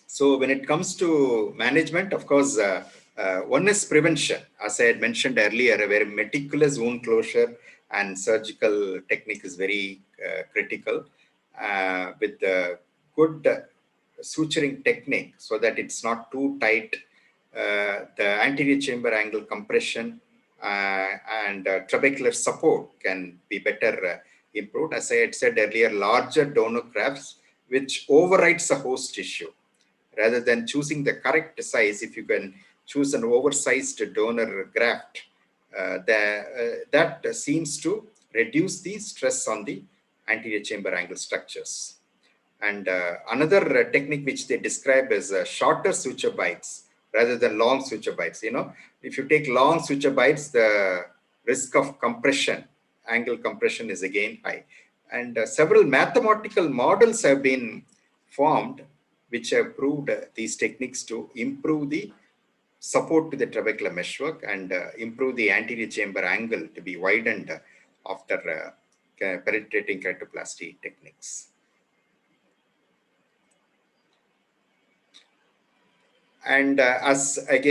Speaker 4: So when it comes to management, of course, one is prevention. As I had mentioned earlier, a very meticulous wound closure and surgical technique is very critical, with the good suturing technique so that it's not too tight. The anterior chamber angle compression and trabecular support can be better improved. As I had said earlier, larger donor grafts which overrides the host tissue. Rather than choosing the correct size, if you can choose an oversized donor graft, that seems to reduce the stress on the anterior chamber angle structures. And another technique which they describe is shorter suture bites rather than long suture bites. You know, if you take long suture bites, the risk of compression, angle compression, is again high. And several mathematical models have been formed which have proved these techniques to improve the support to the trabecular meshwork and improve the anterior chamber angle to be widened after penetrating keratoplasty techniques. And like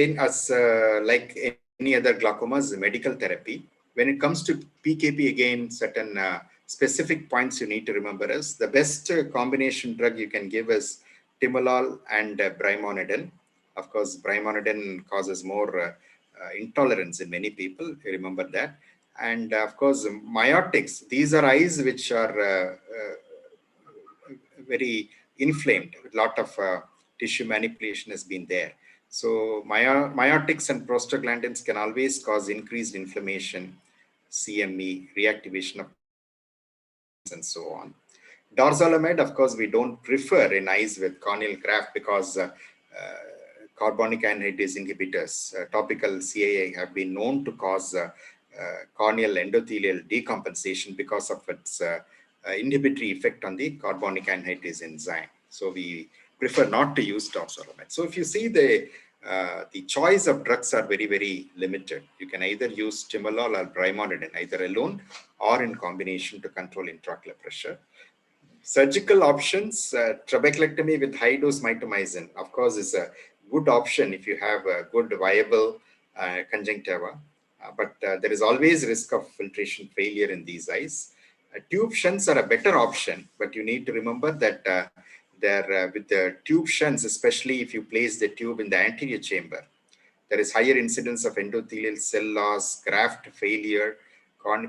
Speaker 4: any other glaucomas, medical therapy, when it comes to PKP, again, certain specific points you need to remember is the best combination drug you can give is timolol and brimonidine. Of course, brimonidine causes more intolerance in many people. You remember that. And of course, myotics. These are eyes which are very inflamed. A lot of tissue manipulation has been there. So myotics and prostaglandins can always cause increased inflammation, CME, reactivation of and so on. Dorzolamide, of course, we don't prefer in eyes with corneal graft because carbonic anhydrase inhibitors, topical CAA, have been known to cause corneal endothelial decompensation because of its inhibitory effect on the carbonic anhydrase enzyme. So we prefer not to use dorzolamide. So if you see the choice of drugs are very, very limited. You can either use timolol or brimonidine, either alone or in combination to control intraocular pressure. Surgical options, trabeculectomy with high dose mitomycin, of course, is a good option if you have a good viable conjunctiva. But there is always risk of filtration failure in these eyes. Tube shunts are a better option, but you need to remember that with the tube shunts, especially if you place the tube in the anterior chamber, there is higher incidence of endothelial cell loss, graft failure,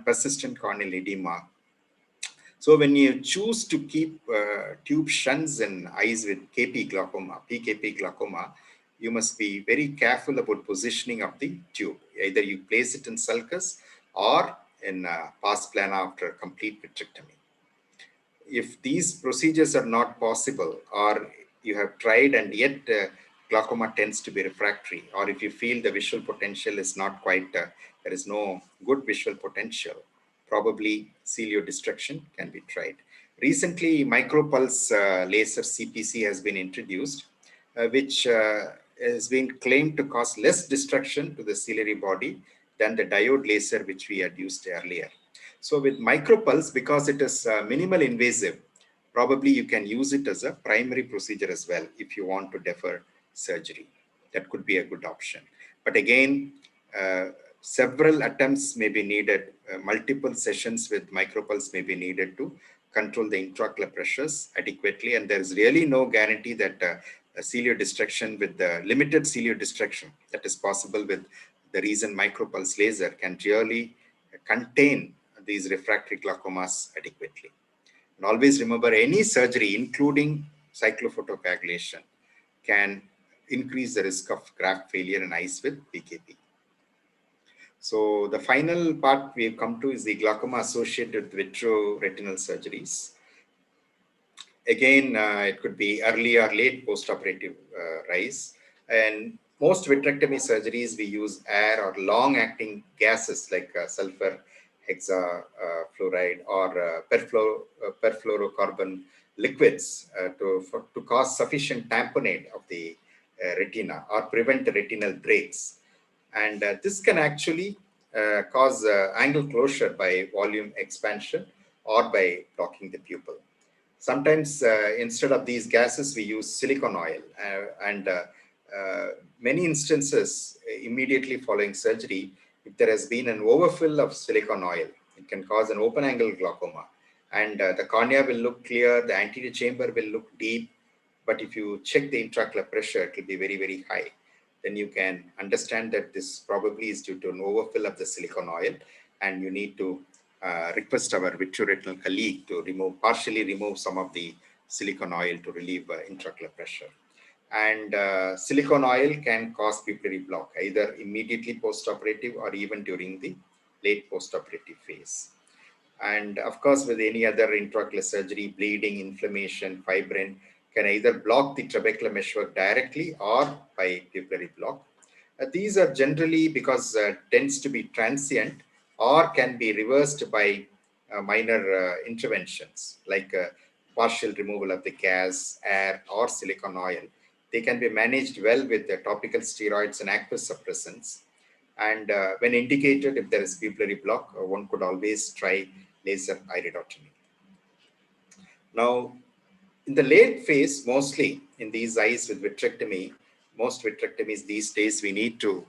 Speaker 4: persistent corneal edema. So when you choose to keep tube shunts in eyes with KP glaucoma, PKP glaucoma, you must be very careful about positioning of the tube. Either you place it in sulcus or in pars plana after complete vitrectomy. If these procedures are not possible, or you have tried and yet glaucoma tends to be refractory, or if you feel the visual potential is not quite, there is no good visual potential, probably ciliary can be tried. Recently, micropulse laser CPC has been introduced, which has been claimed to cause less destruction to the ciliary body than the diode laser which we had used earlier. So with micropulse, because it is minimal invasive, probably you can use it as a primary procedure as well if you want to defer surgery. That could be a good option. But again, several attempts may be needed, multiple sessions with micropulse may be needed to control the intraocular pressures adequately. And there is really no guarantee that ciliary destruction with the limited ciliary destruction that is possible with the recent micropulse laser can really contain these refractory glaucomas adequately. And always remember, any surgery, including cyclophotocoagulation, can increase the risk of graft failure in eyes with PKP. So the final part we have come to is the glaucoma associated with vitreoretinal surgeries. Again, it could be early or late postoperative rise. And most vitrectomy surgeries, we use air or long-acting gases like sulfur hexafluoride or perfluorocarbon liquids to cause sufficient tamponade of the retina or prevent retinal breaks. And this can actually cause angle closure by volume expansion or by blocking the pupil. Sometimes instead of these gases, we use silicone oil. And many instances, immediately following surgery, if there has been an overfill of silicone oil, it can cause an open angle glaucoma. And the cornea will look clear, the anterior chamber will look deep. But if you check the intraocular pressure, it will be very, very high. Then you can understand that this probably is due to an overfill of the silicone oil, and you need to request our vitreoretinal colleague to partially remove some of the silicone oil to relieve intraocular pressure. And silicone oil can cause pupillary block, either immediately postoperative or even during the late postoperative phase. And of course, with any other intraocular surgery, bleeding, inflammation, fibrin can either block the trabecular meshwork directly or by pupillary block. These are generally because tends to be transient or can be reversed by minor interventions like partial removal of the gas, air, or silicone oil. They can be managed well with the topical steroids and aqueous suppressants. And when indicated, if there is pupillary block, one could always try laser iridotomy. Now, in the late phase, mostly in these eyes with vitrectomy, most vitrectomies these days, we need to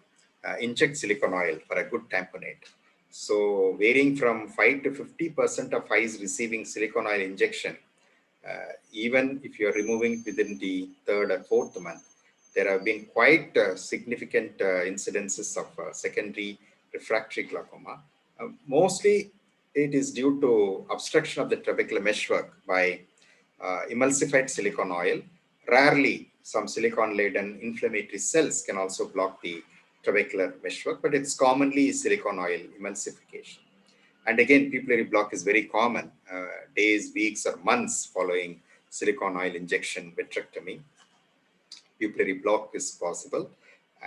Speaker 4: inject silicone oil for a good tamponade. So varying from 5 to 50% of eyes receiving silicone oil injection, even if you're removing within the third or fourth month, there have been quite significant incidences of secondary refractory glaucoma. Mostly it is due to obstruction of the trabecular meshwork by emulsified silicone oil. Rarely, some silicone-laden inflammatory cells can also block the trabecular meshwork, but it's commonly silicone oil emulsification. And again, pupillary block is very common, days, weeks, or months following silicone oil injection vitrectomy. Pupillary block is possible.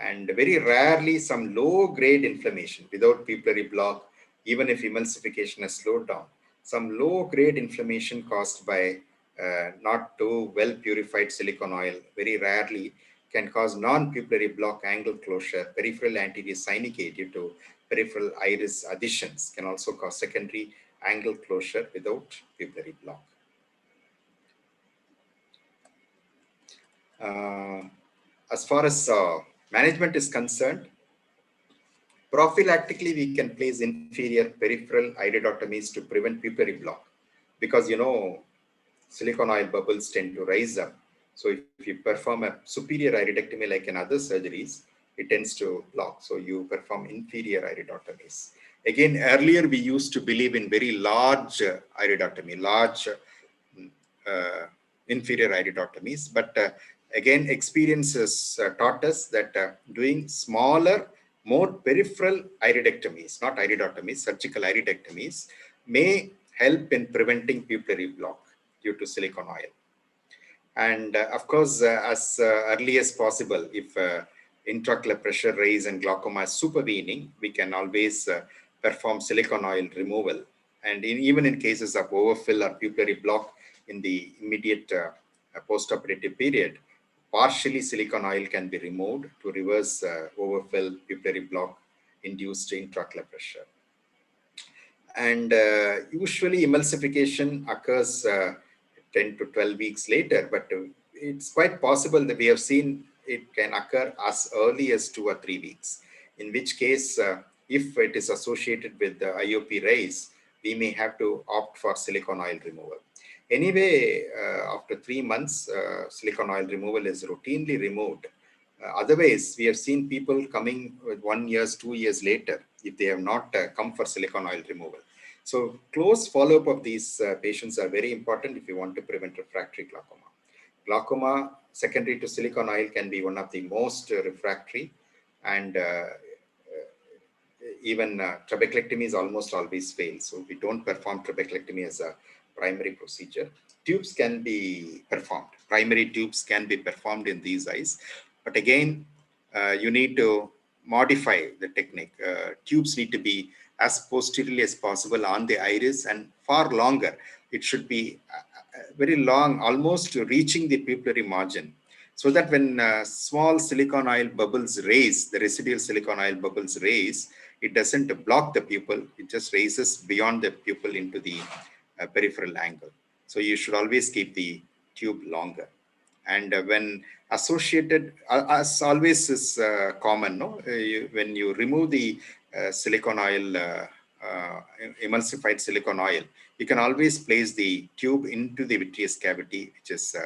Speaker 4: And very rarely some low-grade inflammation without pupillary block, even if emulsification has slowed down. Some low-grade inflammation caused by not too well-purified silicone oil very rarely can cause non-pupillary block angle closure. Peripheral anterior syndicate due to peripheral iris adhesions can also cause secondary angle closure without pupillary block. As far as management is concerned, prophylactically we can place inferior peripheral iridotomies to prevent pupillary block, because silicone oil bubbles tend to rise up. So if you perform a superior iridectomy like in other surgeries, it tends to block. So you perform inferior iridotomies. Again, earlier we used to believe in very large iridotomy, large inferior iridotomies, but again, experience has taught us that doing smaller, more peripheral iridectomies, not iridotomies, surgical iridectomies, may help in preventing pupillary block due to silicone oil. And of course, as early as possible, if intraocular pressure raise and glaucoma is supervening, we can always perform silicone oil removal. And even in cases of overfill or pupillary block in the immediate postoperative period, partially silicone oil can be removed to reverse overfill pupillary block induced intraocular pressure. And usually emulsification occurs 10 to 12 weeks later, but it's quite possible that we have seen it can occur as early as 2 or 3 weeks, in which case, if it is associated with the IOP raise, we may have to opt for silicone oil removal. Anyway, after 3 months, silicone oil removal is routinely removed. Otherwise, we have seen people coming with 1 year, 2 years later, if they have not come for silicone oil removal. So close follow-up of these patients are very important if you want to prevent refractory glaucoma. Glaucoma secondary to silicone oil can be one of the most refractory, and even trabeculectomies almost always fail. So we don't perform trabeculectomy as a primary procedure. Tubes can be performed. Primary tubes can be performed in these eyes. But again, you need to modify the technique. Tubes need to be as posteriorly as possible on the iris and far longer. It should be very long, almost reaching the pupillary margin, so that when small silicone oil bubbles raise, the residual silicone oil bubbles raise, it doesn't block the pupil, it just raises beyond the pupil into the peripheral angle. So you should always keep the tube longer. And when associated, as always is common, no? When you remove the silicone oil, emulsified silicone oil, you can always place the tube into the vitreous cavity, which is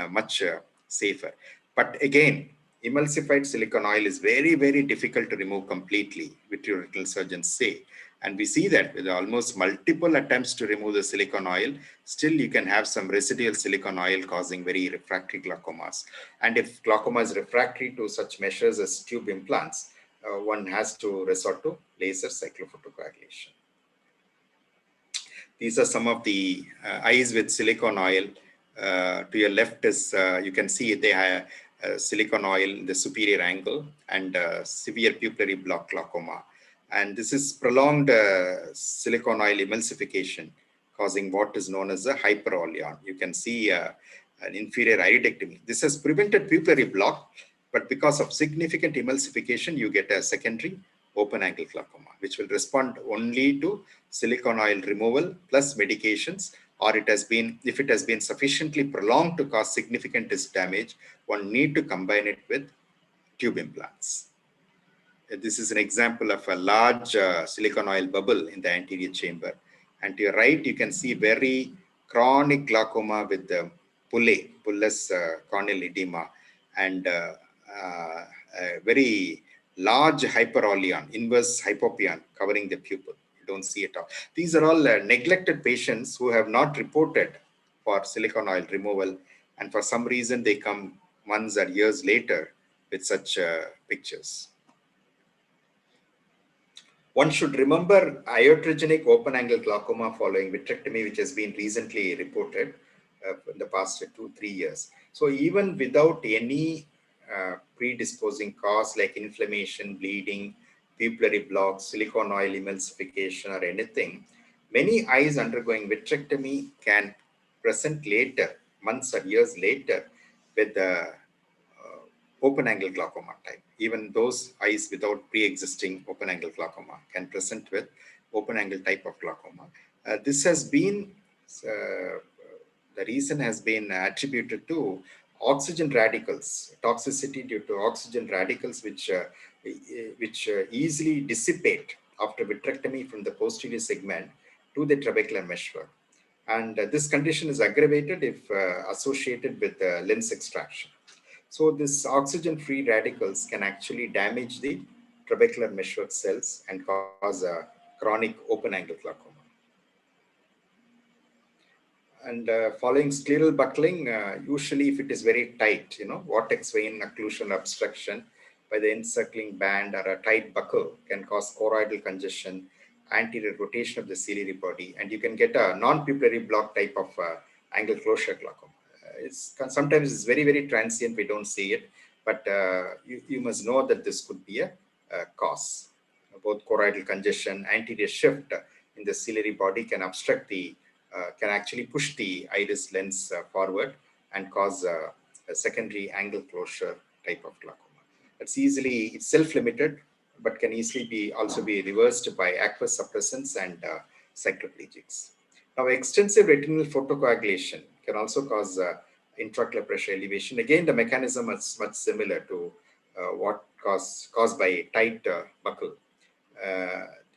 Speaker 4: much safer. But again, emulsified silicone oil is very, very difficult to remove completely, vitreoretinal surgeons say. And we see that with almost multiple attempts to remove the silicone oil, still you can have some residual silicone oil causing very refractory glaucomas. And if glaucoma is refractory to such measures as tube implants, one has to resort to laser cyclophotocoagulation. These are some of the eyes with silicone oil. To your left is, you can see they have silicone oil in the superior angle and severe pupillary block glaucoma. And this is prolonged silicone oil emulsification causing what is known as a hyperoleon. You can see an inferior iridectomy. This has prevented pupillary block, but because of significant emulsification, you get a secondary open angle glaucoma, which will respond only to silicone oil removal plus medications, or it has been, if it has been sufficiently prolonged to cause significant disc damage, one need to combine it with tube implants. This is an example of a large silicon oil bubble in the anterior chamber. And to your right, you can see very chronic glaucoma with the pullous corneal edema, and a very large hyperoleon, inverse hypopion covering the pupil. You don't see it all. These are all neglected patients who have not reported for silicon oil removal, and for some reason they come months or years later with such pictures. One should remember iatrogenic open-angle glaucoma following vitrectomy, which has been recently reported in the past 2-3 years. So even without any predisposing cause like inflammation, bleeding, pupillary block, silicone oil emulsification, or anything, many eyes undergoing vitrectomy can present later, months or years later, with the open-angle glaucoma type. Even those eyes without pre-existing open-angle glaucoma can present with open-angle type of glaucoma. This has been, the reason has been attributed to oxygen radicals, toxicity due to oxygen radicals, which easily dissipate after vitrectomy from the posterior segment to the trabecular meshwork. And this condition is aggravated if associated with lens extraction. So this oxygen-free radicals can actually damage the trabecular meshwork cells and cause a chronic open-angle glaucoma. And following scleral buckling, usually if it is very tight, vortex vein occlusion obstruction by the encircling band or a tight buckle can cause choroidal congestion, anterior rotation of the ciliary body, and you can get a non-pupillary block type of angle closure glaucoma. Sometimes it's very, very transient. We don't see it, but you must know that this could be a cause. Both choroidal congestion, anterior shift in the ciliary body can obstruct the, can actually push the iris lens forward and cause a secondary angle closure type of glaucoma. It's self-limited, but can easily also be reversed by aqueous suppressants and cycloplegics. Now, extensive retinal photocoagulation can also cause intraocular pressure elevation. Again, the mechanism is much similar to what caused by a tight buckle.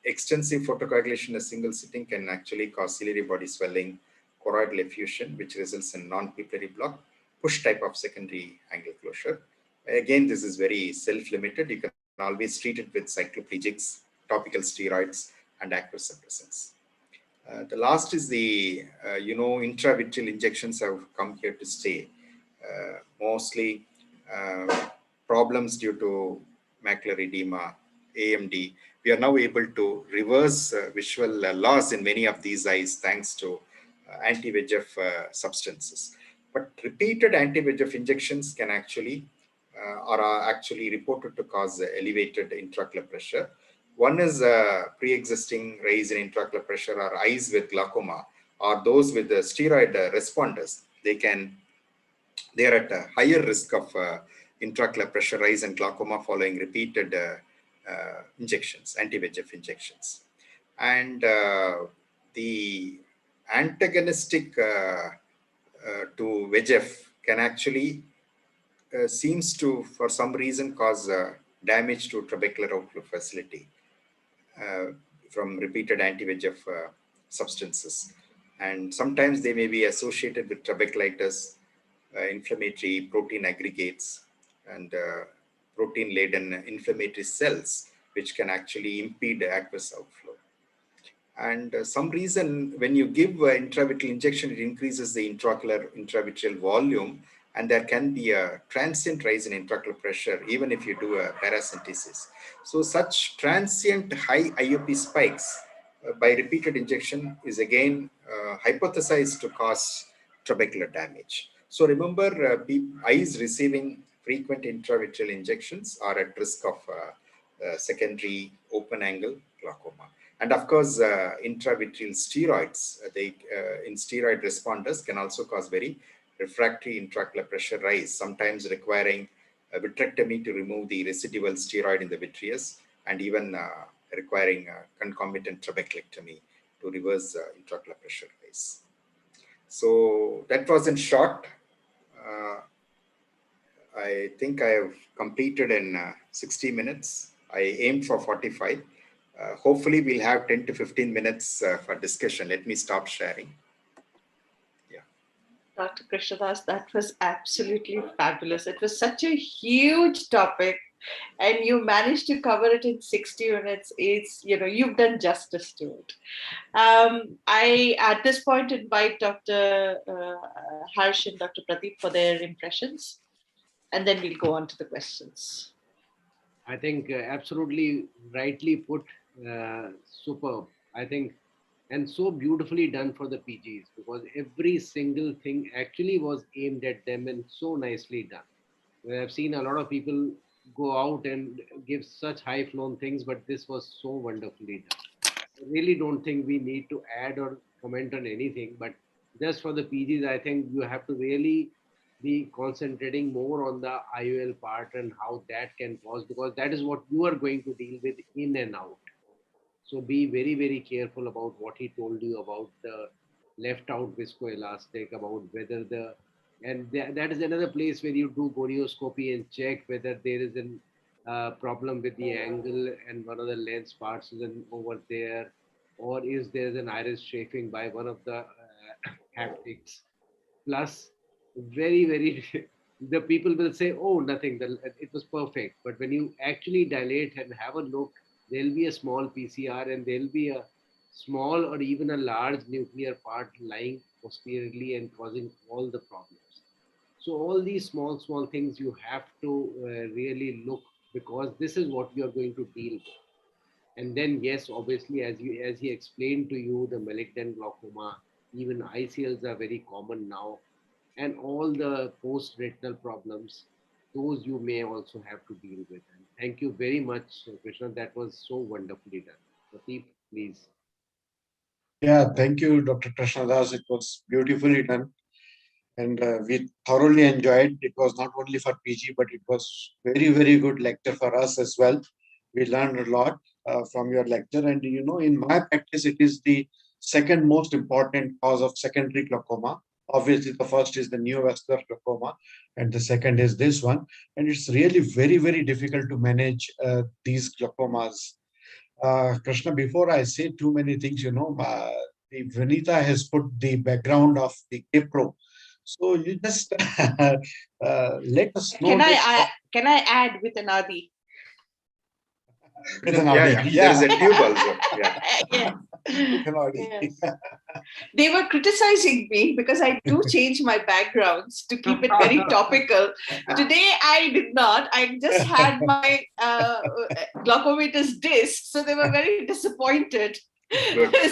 Speaker 4: Extensive photocoagulation in a single sitting can actually cause ciliary body swelling, choroidal effusion, which results in non-pupillary block, push type of secondary angle closure. Again, this is very self-limited. You can always treat it with cycloplegics, topical steroids, and aqueous suppressants. The last is the, intravitreal injections have come here to stay. Mostly problems due to macular edema, AMD. We are now able to reverse visual loss in many of these eyes thanks to anti-VEGF substances. But repeated anti-VEGF injections can actually, are actually reported to cause elevated intraocular pressure. One is pre-existing rise in intraocular pressure, or eyes with glaucoma, or those with the steroid responders. They are at a higher risk of intraocular pressure rise and glaucoma following repeated injections, anti-VEGF injections. And the antagonistic to VEGF can actually seems to, for some reason, cause damage to trabecular outflow facility from repeated anti-VEGF substances. And sometimes they may be associated with trabeculitis, inflammatory protein aggregates, and protein-laden inflammatory cells, which can actually impede aqueous outflow. And some reason, when you give intravitreal injection, it increases the intravitreal volume, and there can be a transient rise in intraocular pressure even if you do a paracentesis. So such transient high IOP spikes by repeated injection is again hypothesized to cause trabecular damage. So remember, eyes receiving frequent intravitreal injections are at risk of secondary open angle glaucoma. And of course, intravitreal steroids, in steroid responders can also cause very refractory intraocular pressure rise, sometimes requiring a vitrectomy to remove the residual steroid in the vitreous, and even requiring concomitant trabeculectomy to reverse intraocular pressure rise. So that was in short I think I have completed in 60 minutes. I aimed for 45. Hopefully, we'll have 10 to 15 minutes for discussion. Let me stop sharing. Yeah.
Speaker 3: Dr. Krishnadas, that was absolutely fabulous. It was such a huge topic, and you managed to cover it in 60 minutes. You've done justice to it. I, at this point, invite Dr. Harsh and Dr. Pradeep for their impressions, and then we'll go on to the questions.
Speaker 1: I think absolutely rightly put, superb. I think, and so beautifully done for the PGs, because every single thing actually was aimed at them and so nicely done. I've seen a lot of people go out and give such high flown things, but this was so wonderfully done. I really don't think we need to add or comment on anything, but just for the PGs, I think you have to really be concentrating more on the IOL part and how that can cause, because that is what you are going to deal with in and out. So be very, very careful about what he told you about the left out viscoelastic, about whether and that is another place where you do gonioscopy and check whether there is an problem with the angle and one of the lens parts is over there, or is there an iris chafing by one of the haptics. Plus, very, very, the people will say, oh, nothing, it was perfect. But when you actually dilate and have a look, there'll be a small PCR and there'll be a small or even a large nuclear part lying posteriorly and causing all the problems. So all these small, small things you have to really look, because this is what you're going to deal with. And then, yes, obviously, as he explained to you, the malignant glaucoma, even ICLs are very common now, and all the post-retinal problems, those you may also have to deal with. And thank you very much, Krishna. That was so wonderfully done. Pradeep, please.
Speaker 5: Yeah, thank you, Dr. Krishnadas. It was beautifully done. And we thoroughly enjoyed. It was not only for PG, but it was very, very good lecture for us as well. We learned a lot from your lecture. And, in my practice, it is the second most important cause of secondary glaucoma. Obviously, the first is the neovascular glaucoma, and the second is this one. And it's really very, very difficult to manage these glaucomas. Krishna, before I say too many things, the Vanita has put the background of the K-Pro. So you just let us know.
Speaker 3: Can I add with an Adi?
Speaker 4: Yeah. There is a tube also. Yeah.
Speaker 3: Yes. They were criticizing me because I do change my backgrounds to keep it very topical. Today I did not. I just had my glaucomatous disc, so they were very disappointed.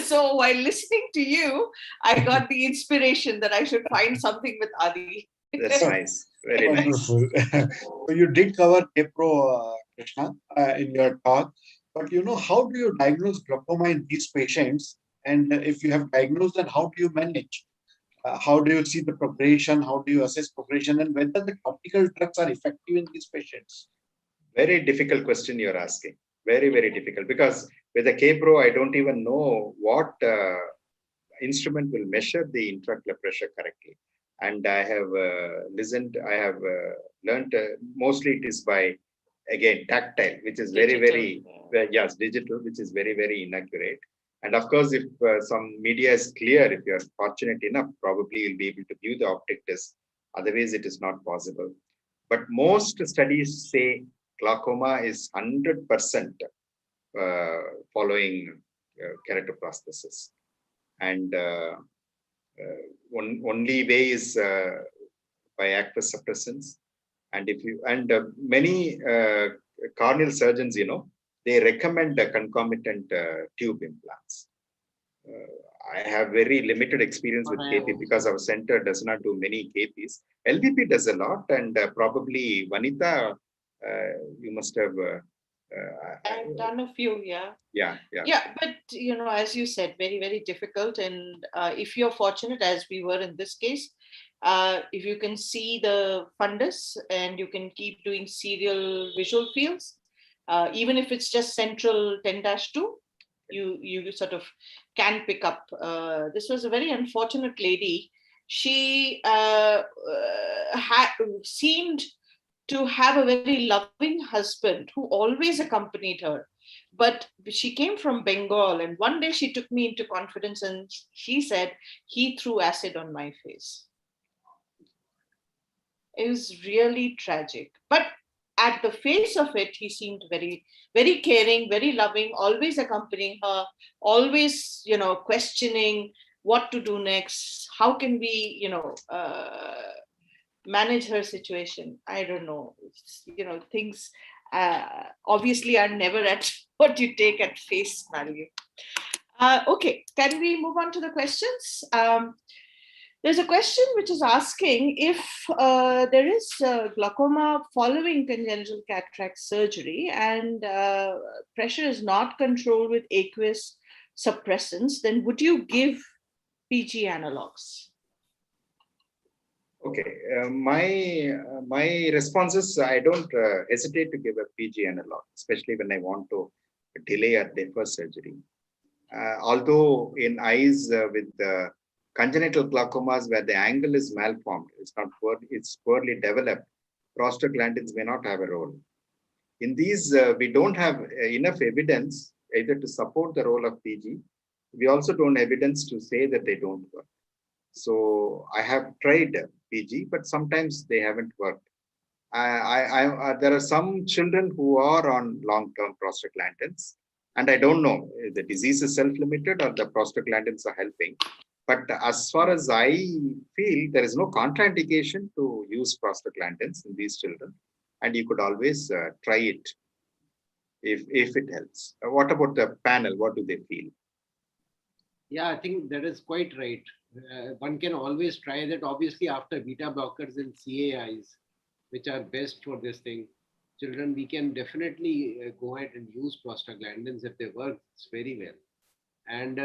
Speaker 3: So while listening to you, I got the inspiration that I should find something with Adi.
Speaker 4: That's nice. Very
Speaker 5: wonderful.
Speaker 4: Nice.
Speaker 5: So you did cover K-Pro, Krishna, in your talk. But how do you diagnose glaucoma in these patients? And if you have diagnosed, then how do you manage? How do you see the progression? How do you assess progression? And whether the topical drugs are effective in these patients?
Speaker 4: Very difficult question you're asking. Very, very difficult. Because with the K-Pro, I don't even know what instrument will measure the intraocular pressure correctly. And I have learned, mostly it is by, again, tactile, which is
Speaker 3: Digital.
Speaker 4: yes, digital, which is very, very inaccurate. And of course, if some media is clear, if you're fortunate enough, probably you'll be able to view the optic disc. Otherwise, it is not possible. But most studies say glaucoma is 100% following keratoprosthesis. And only way is by aqueous suppressants. And many corneal surgeons, they recommend concomitant tube implants. I have very limited experience with KP because our center does not do many KPs. LVP does a lot, and probably Vanita, you must have.
Speaker 3: I've done a few, yeah.
Speaker 4: Yeah.
Speaker 3: But as you said, very, very difficult. And if you're fortunate, as we were in this case, if you can see the fundus and you can keep doing serial visual fields, even if it's just central 10-2, you sort of can pick up. This was a very unfortunate lady. She seemed to have a very loving husband who always accompanied her. But she came from Bengal, and one day she took me into confidence and she said, he threw acid on my face. It was really tragic. But at the face of it, he seemed very, very caring, very loving, always accompanying her, always, questioning what to do next. How can we, manage her situation? I don't know. Things obviously are never at what you take at face value. Okay, can we move on to the questions? There's a question which is asking if there is glaucoma following congenital cataract surgery and pressure is not controlled with aqueous suppressants, then would you give PG analogs?
Speaker 4: Okay, my response is I don't hesitate to give a PG analog, especially when I want to delay or defer surgery. Although in eyes with congenital glaucomas where the angle is malformed, it's poorly developed, prostaglandins may not have a role. In these, we don't have enough evidence either to support the role of PG. We also don't have evidence to say that they don't work. So I have tried PG, but sometimes they haven't worked. There are some children who are on long-term prostaglandins, and I don't know if the disease is self-limited or the prostaglandins are helping. But as far as I feel, there is no contraindication to use prostaglandins in these children, and you could always try it if it helps. What about the panel? What do they feel?
Speaker 1: Yeah, I think that is quite right. One can always try that, obviously, after beta blockers and CAIs, which are best for this thing. Children, we can definitely go ahead and use prostaglandins if they work very well. And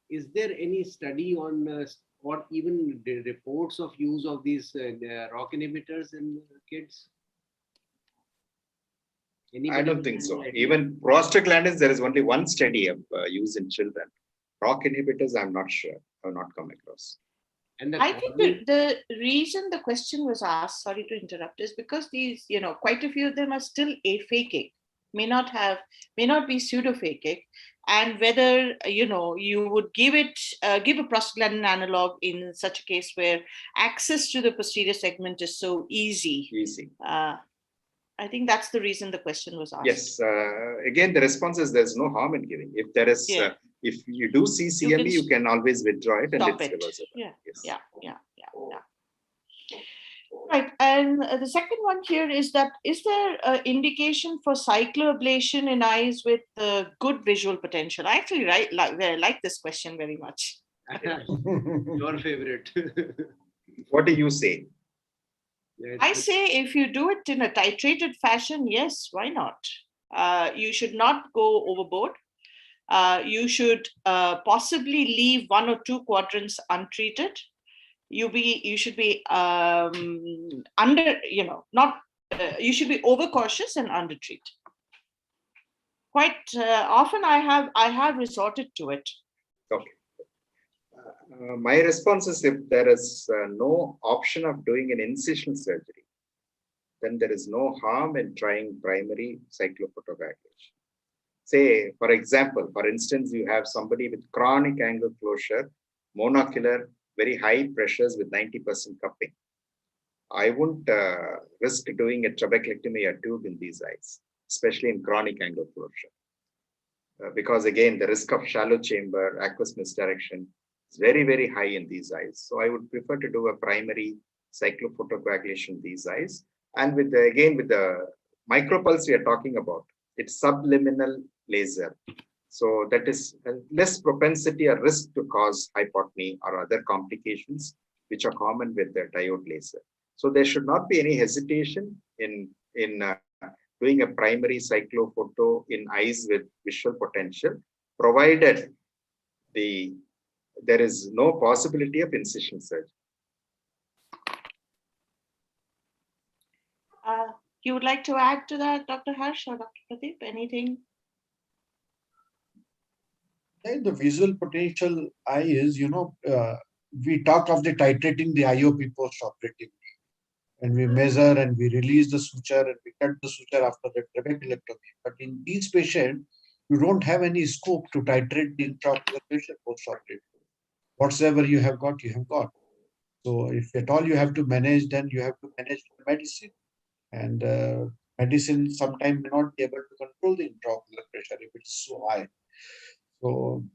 Speaker 1: is there any study on or even the reports of use of these ROCK inhibitors in kids?
Speaker 4: I don't think so. Even prostaglandins, there is only one study of use in children. ROCK inhibitors, I'm not sure. I've not come across.
Speaker 3: And I think the reason the question was asked, sorry to interrupt, is because these, quite a few of them are still aphakic, may not be pseudophakic, and whether you would give a prostaglandin analog in such a case where access to the posterior segment is so easy. I think that's the reason the question was asked.
Speaker 4: Yes. Again, the response is there's no harm in giving. If there is, if you do see CME, you can always withdraw it and it's reversible.
Speaker 3: Yeah. Right. And the second one here is that, is there an indication for cycloablation in eyes with good visual potential? I actually like this question very much.
Speaker 1: Your favorite.
Speaker 4: What do you say?
Speaker 3: I say if you do it in a titrated fashion, yes, why not? You should not go overboard. You should possibly leave 1 or 2 quadrants untreated. You should be you should be overcautious and undertreat. Quite often I have resorted to it.
Speaker 4: Okay. My response is, if there is no option of doing an incision surgery, then there is no harm in trying primary cyclophotocoagulation. Say, for instance, you have somebody with chronic angle closure, monocular, very high pressures with 90% cupping. I wouldn't risk doing a trabeculectomy or tube in these eyes, especially in chronic angle closure. Because again, the risk of shallow chamber, aqueous misdirection is very, very high in these eyes. So I would prefer to do a primary cyclophotocoagulation in these eyes. And with the micropulse we are talking about, it's subliminal laser. So that is less propensity or risk to cause hypotony or other complications, which are common with the diode laser. So there should not be any hesitation in doing a primary cyclophoto in eyes with visual potential, provided there is no possibility of incision surgery.
Speaker 3: You would like to add to that, Dr. Harsh or Dr. Pradeep? Anything?
Speaker 5: The visual potential eye is, we talk of the titrating the IOP post-operatively. and we measure and we release the suture and we cut the suture after the trabeculectomy. But in these patients, you don't have any scope to titrate the intraocular pressure post-operative. Whatsoever you have got, you have got. So if at all you have to manage, then you have to manage with medicine. And medicine sometimes may not be able to control the intraocular pressure if it's so high. So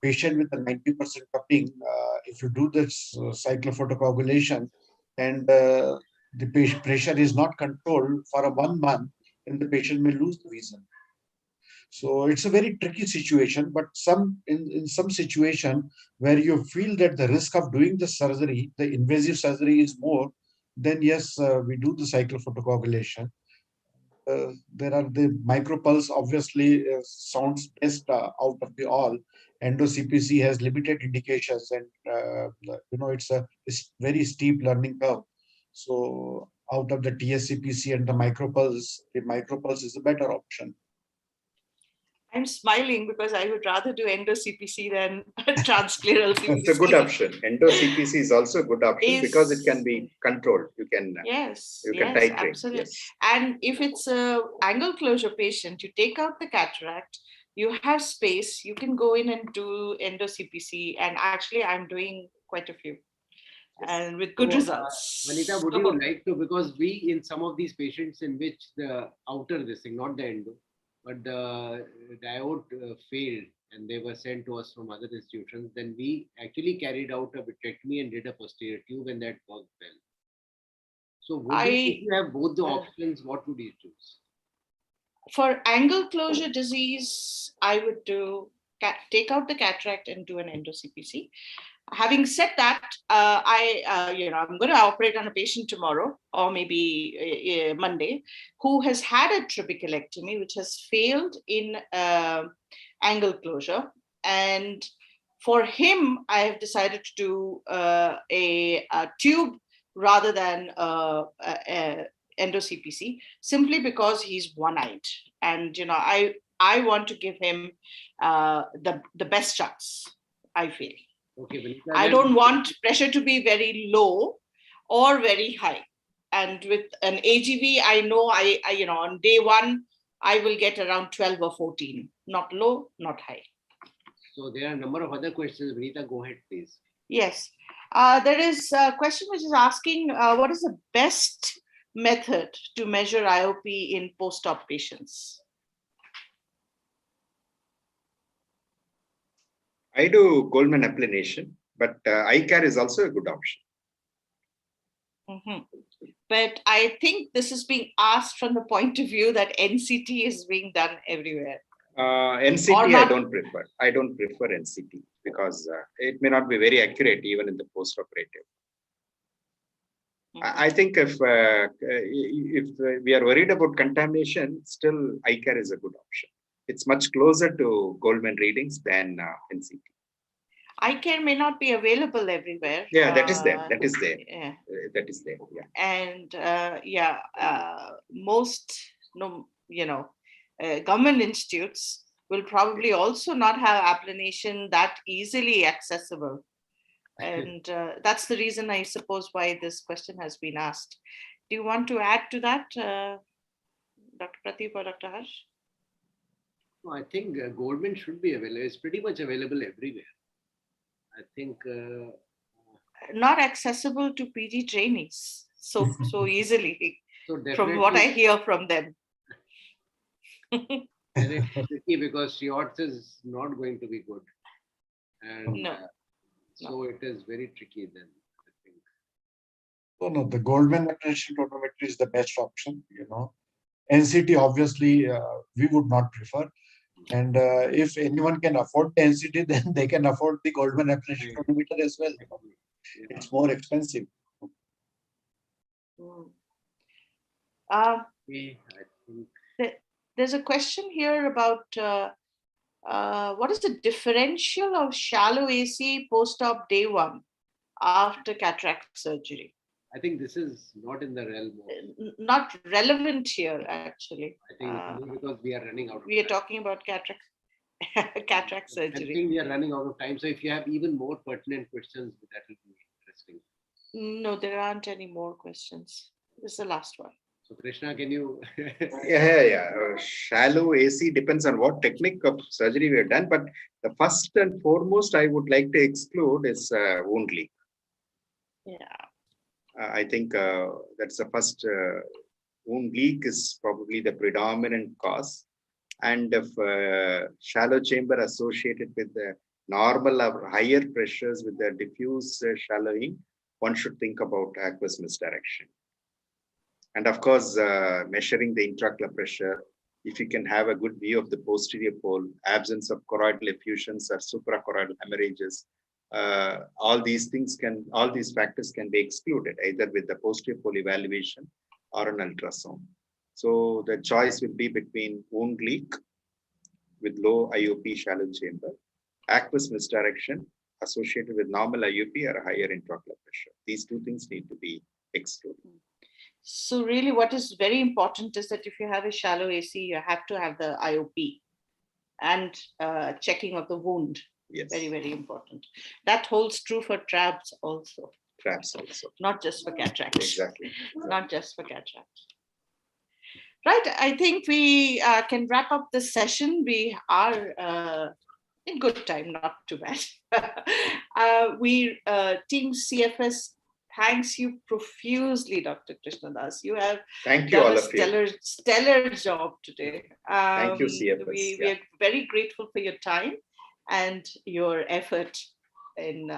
Speaker 5: patient with a 90% cupping, if you do this cyclophotocoagulation and the pressure is not controlled for a 1 month, then the patient may lose the vision. So it's a very tricky situation, but in some situation where you feel that the risk of doing the surgery, the invasive surgery is more, then yes, we do the cyclophotocoagulation. There are the micropulse obviously sounds best out of the all. Endo CPC has limited indications and it's very steep learning curve. So out of the TSCPC and the micropulse is a better option.
Speaker 3: I'm smiling because I would rather do endo CPC than transscleral CPC.
Speaker 4: It's a good option. Endo CPC is also a good option because it can be controlled. You can titrate.
Speaker 3: Absolutely.
Speaker 4: Yes.
Speaker 3: And if it's a angle closure patient, you take out the cataract, you have space, you can go in and do endo CPC. And actually, I'm doing quite a few. And with good results.
Speaker 1: Vanita, would you like to, because we in some of these patients in which the outer this thing, not the endo, but the diode failed and they were sent to us from other institutions, then we actually carried out a vitrectomy and did a posterior tube and that worked well. So if you have both the options, what would you choose?
Speaker 3: For angle closure disease, I would take out the cataract and do an endo CPC. Having said that, I'm going to operate on a patient tomorrow or maybe Monday who has had a trabeculectomy, which has failed in angle closure. And for him, I have decided to do a tube rather than endo CPC, simply because he's one-eyed. And, I want to give him the best shots, I feel.
Speaker 1: Okay, Vanita,
Speaker 3: I don't want pressure to be very low or very high. And with an AGV, I know on day one, I will get around 12 or 14, not low, not high.
Speaker 1: So there are a number of other questions. Vanita, go ahead, please.
Speaker 3: Yes. There is a question which is asking, what is the best method to measure IOP in post-op patients?
Speaker 4: I do Goldman applanation, but eye care is also a good option.
Speaker 3: Mm-hmm. But I think this is being asked from the point of view that NCT is being done everywhere.
Speaker 4: NCT, I don't prefer. I don't prefer NCT because it may not be very accurate even in the post-operative. Mm-hmm. I think if we are worried about contamination, still eye care is a good option. It's much closer to Goldman readings than NCT.
Speaker 3: Eye care may not be available everywhere.
Speaker 4: Yeah, that is there. That is there.
Speaker 3: Yeah.
Speaker 4: That is there.
Speaker 3: Yeah. And most, government institutes will probably also not have applanation that easily accessible. And that's the reason, I suppose, why this question has been asked. Do you want to add to that, Dr. Pradeep or Dr. Harsh?
Speaker 1: No, I think Goldman should be available. It's pretty much available everywhere. I think
Speaker 3: not accessible to PG trainees so easily.
Speaker 1: So
Speaker 3: from what I hear from them.
Speaker 1: It's tricky because Shorts is not going to be good, and so it is very tricky then. I think.
Speaker 5: No, the Goldman applanation tonometry is the best option. NCT obviously we would not prefer. And if anyone can afford the NCT, then they can afford the Goldman applanation tonometer as well. It's more expensive.
Speaker 1: I think
Speaker 3: there's a question here about what is the differential of shallow AC post-op day one after cataract surgery?
Speaker 1: I think this is not in the realm of...
Speaker 3: Not relevant here, actually.
Speaker 1: I think because we are running out of time.
Speaker 3: We are talking about cataract surgery.
Speaker 1: I think we are running out of time. So if you have even more pertinent questions, that will be interesting.
Speaker 3: No, there aren't any more questions. This is the last one.
Speaker 1: So Krishna, can you?
Speaker 4: Yeah. Shallow AC depends on what technique of surgery we have done, but the first and foremost I would like to exclude is wound leak.
Speaker 3: Yeah.
Speaker 4: I think that's the first. Wound leak is probably the predominant cause, and if shallow chamber associated with the normal or higher pressures with the diffuse shallowing, one should think about aqueous misdirection. And of course, measuring the intraocular pressure, if you can have a good view of the posterior pole, absence of choroidal effusions or suprachoroidal hemorrhages, all these factors can be excluded either with the posterior pole evaluation or an ultrasound. So the choice will be between wound leak with low IOP shallow chamber, aqueous misdirection associated with normal IOP or higher intraocular pressure. These two things need to be excluded.
Speaker 3: So really what is very important is that if you have a shallow AC, you have to have the IOP and checking of the wound.
Speaker 4: Yes.
Speaker 3: Very, very important. That holds true for TRAPS also.
Speaker 4: TRAPS also.
Speaker 3: Not just for cataracts.
Speaker 4: Exactly.
Speaker 3: Not just for cataracts. Right. I think we can wrap up this session. We are in good time, not too bad. Team CFS thanks you profusely, Dr. Krishnadas. You have done a stellar job today.
Speaker 4: Thank you, CFS.
Speaker 3: We are very grateful for your time and your effort in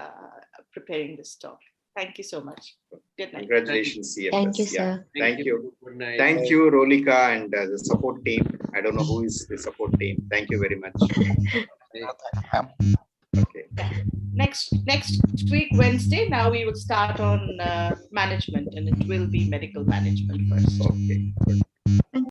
Speaker 3: preparing this talk. Thank you so much. Good night.
Speaker 4: Congratulations, CFS.
Speaker 2: Thank you, sir.
Speaker 4: Thank you.
Speaker 1: Good night.
Speaker 4: Thank you, Rolika, and the support team. I don't know who is the support team. Thank you very much. Okay.
Speaker 3: Next week, Wednesday, now we will start on management, and it will be medical management first.
Speaker 4: Okay. Good.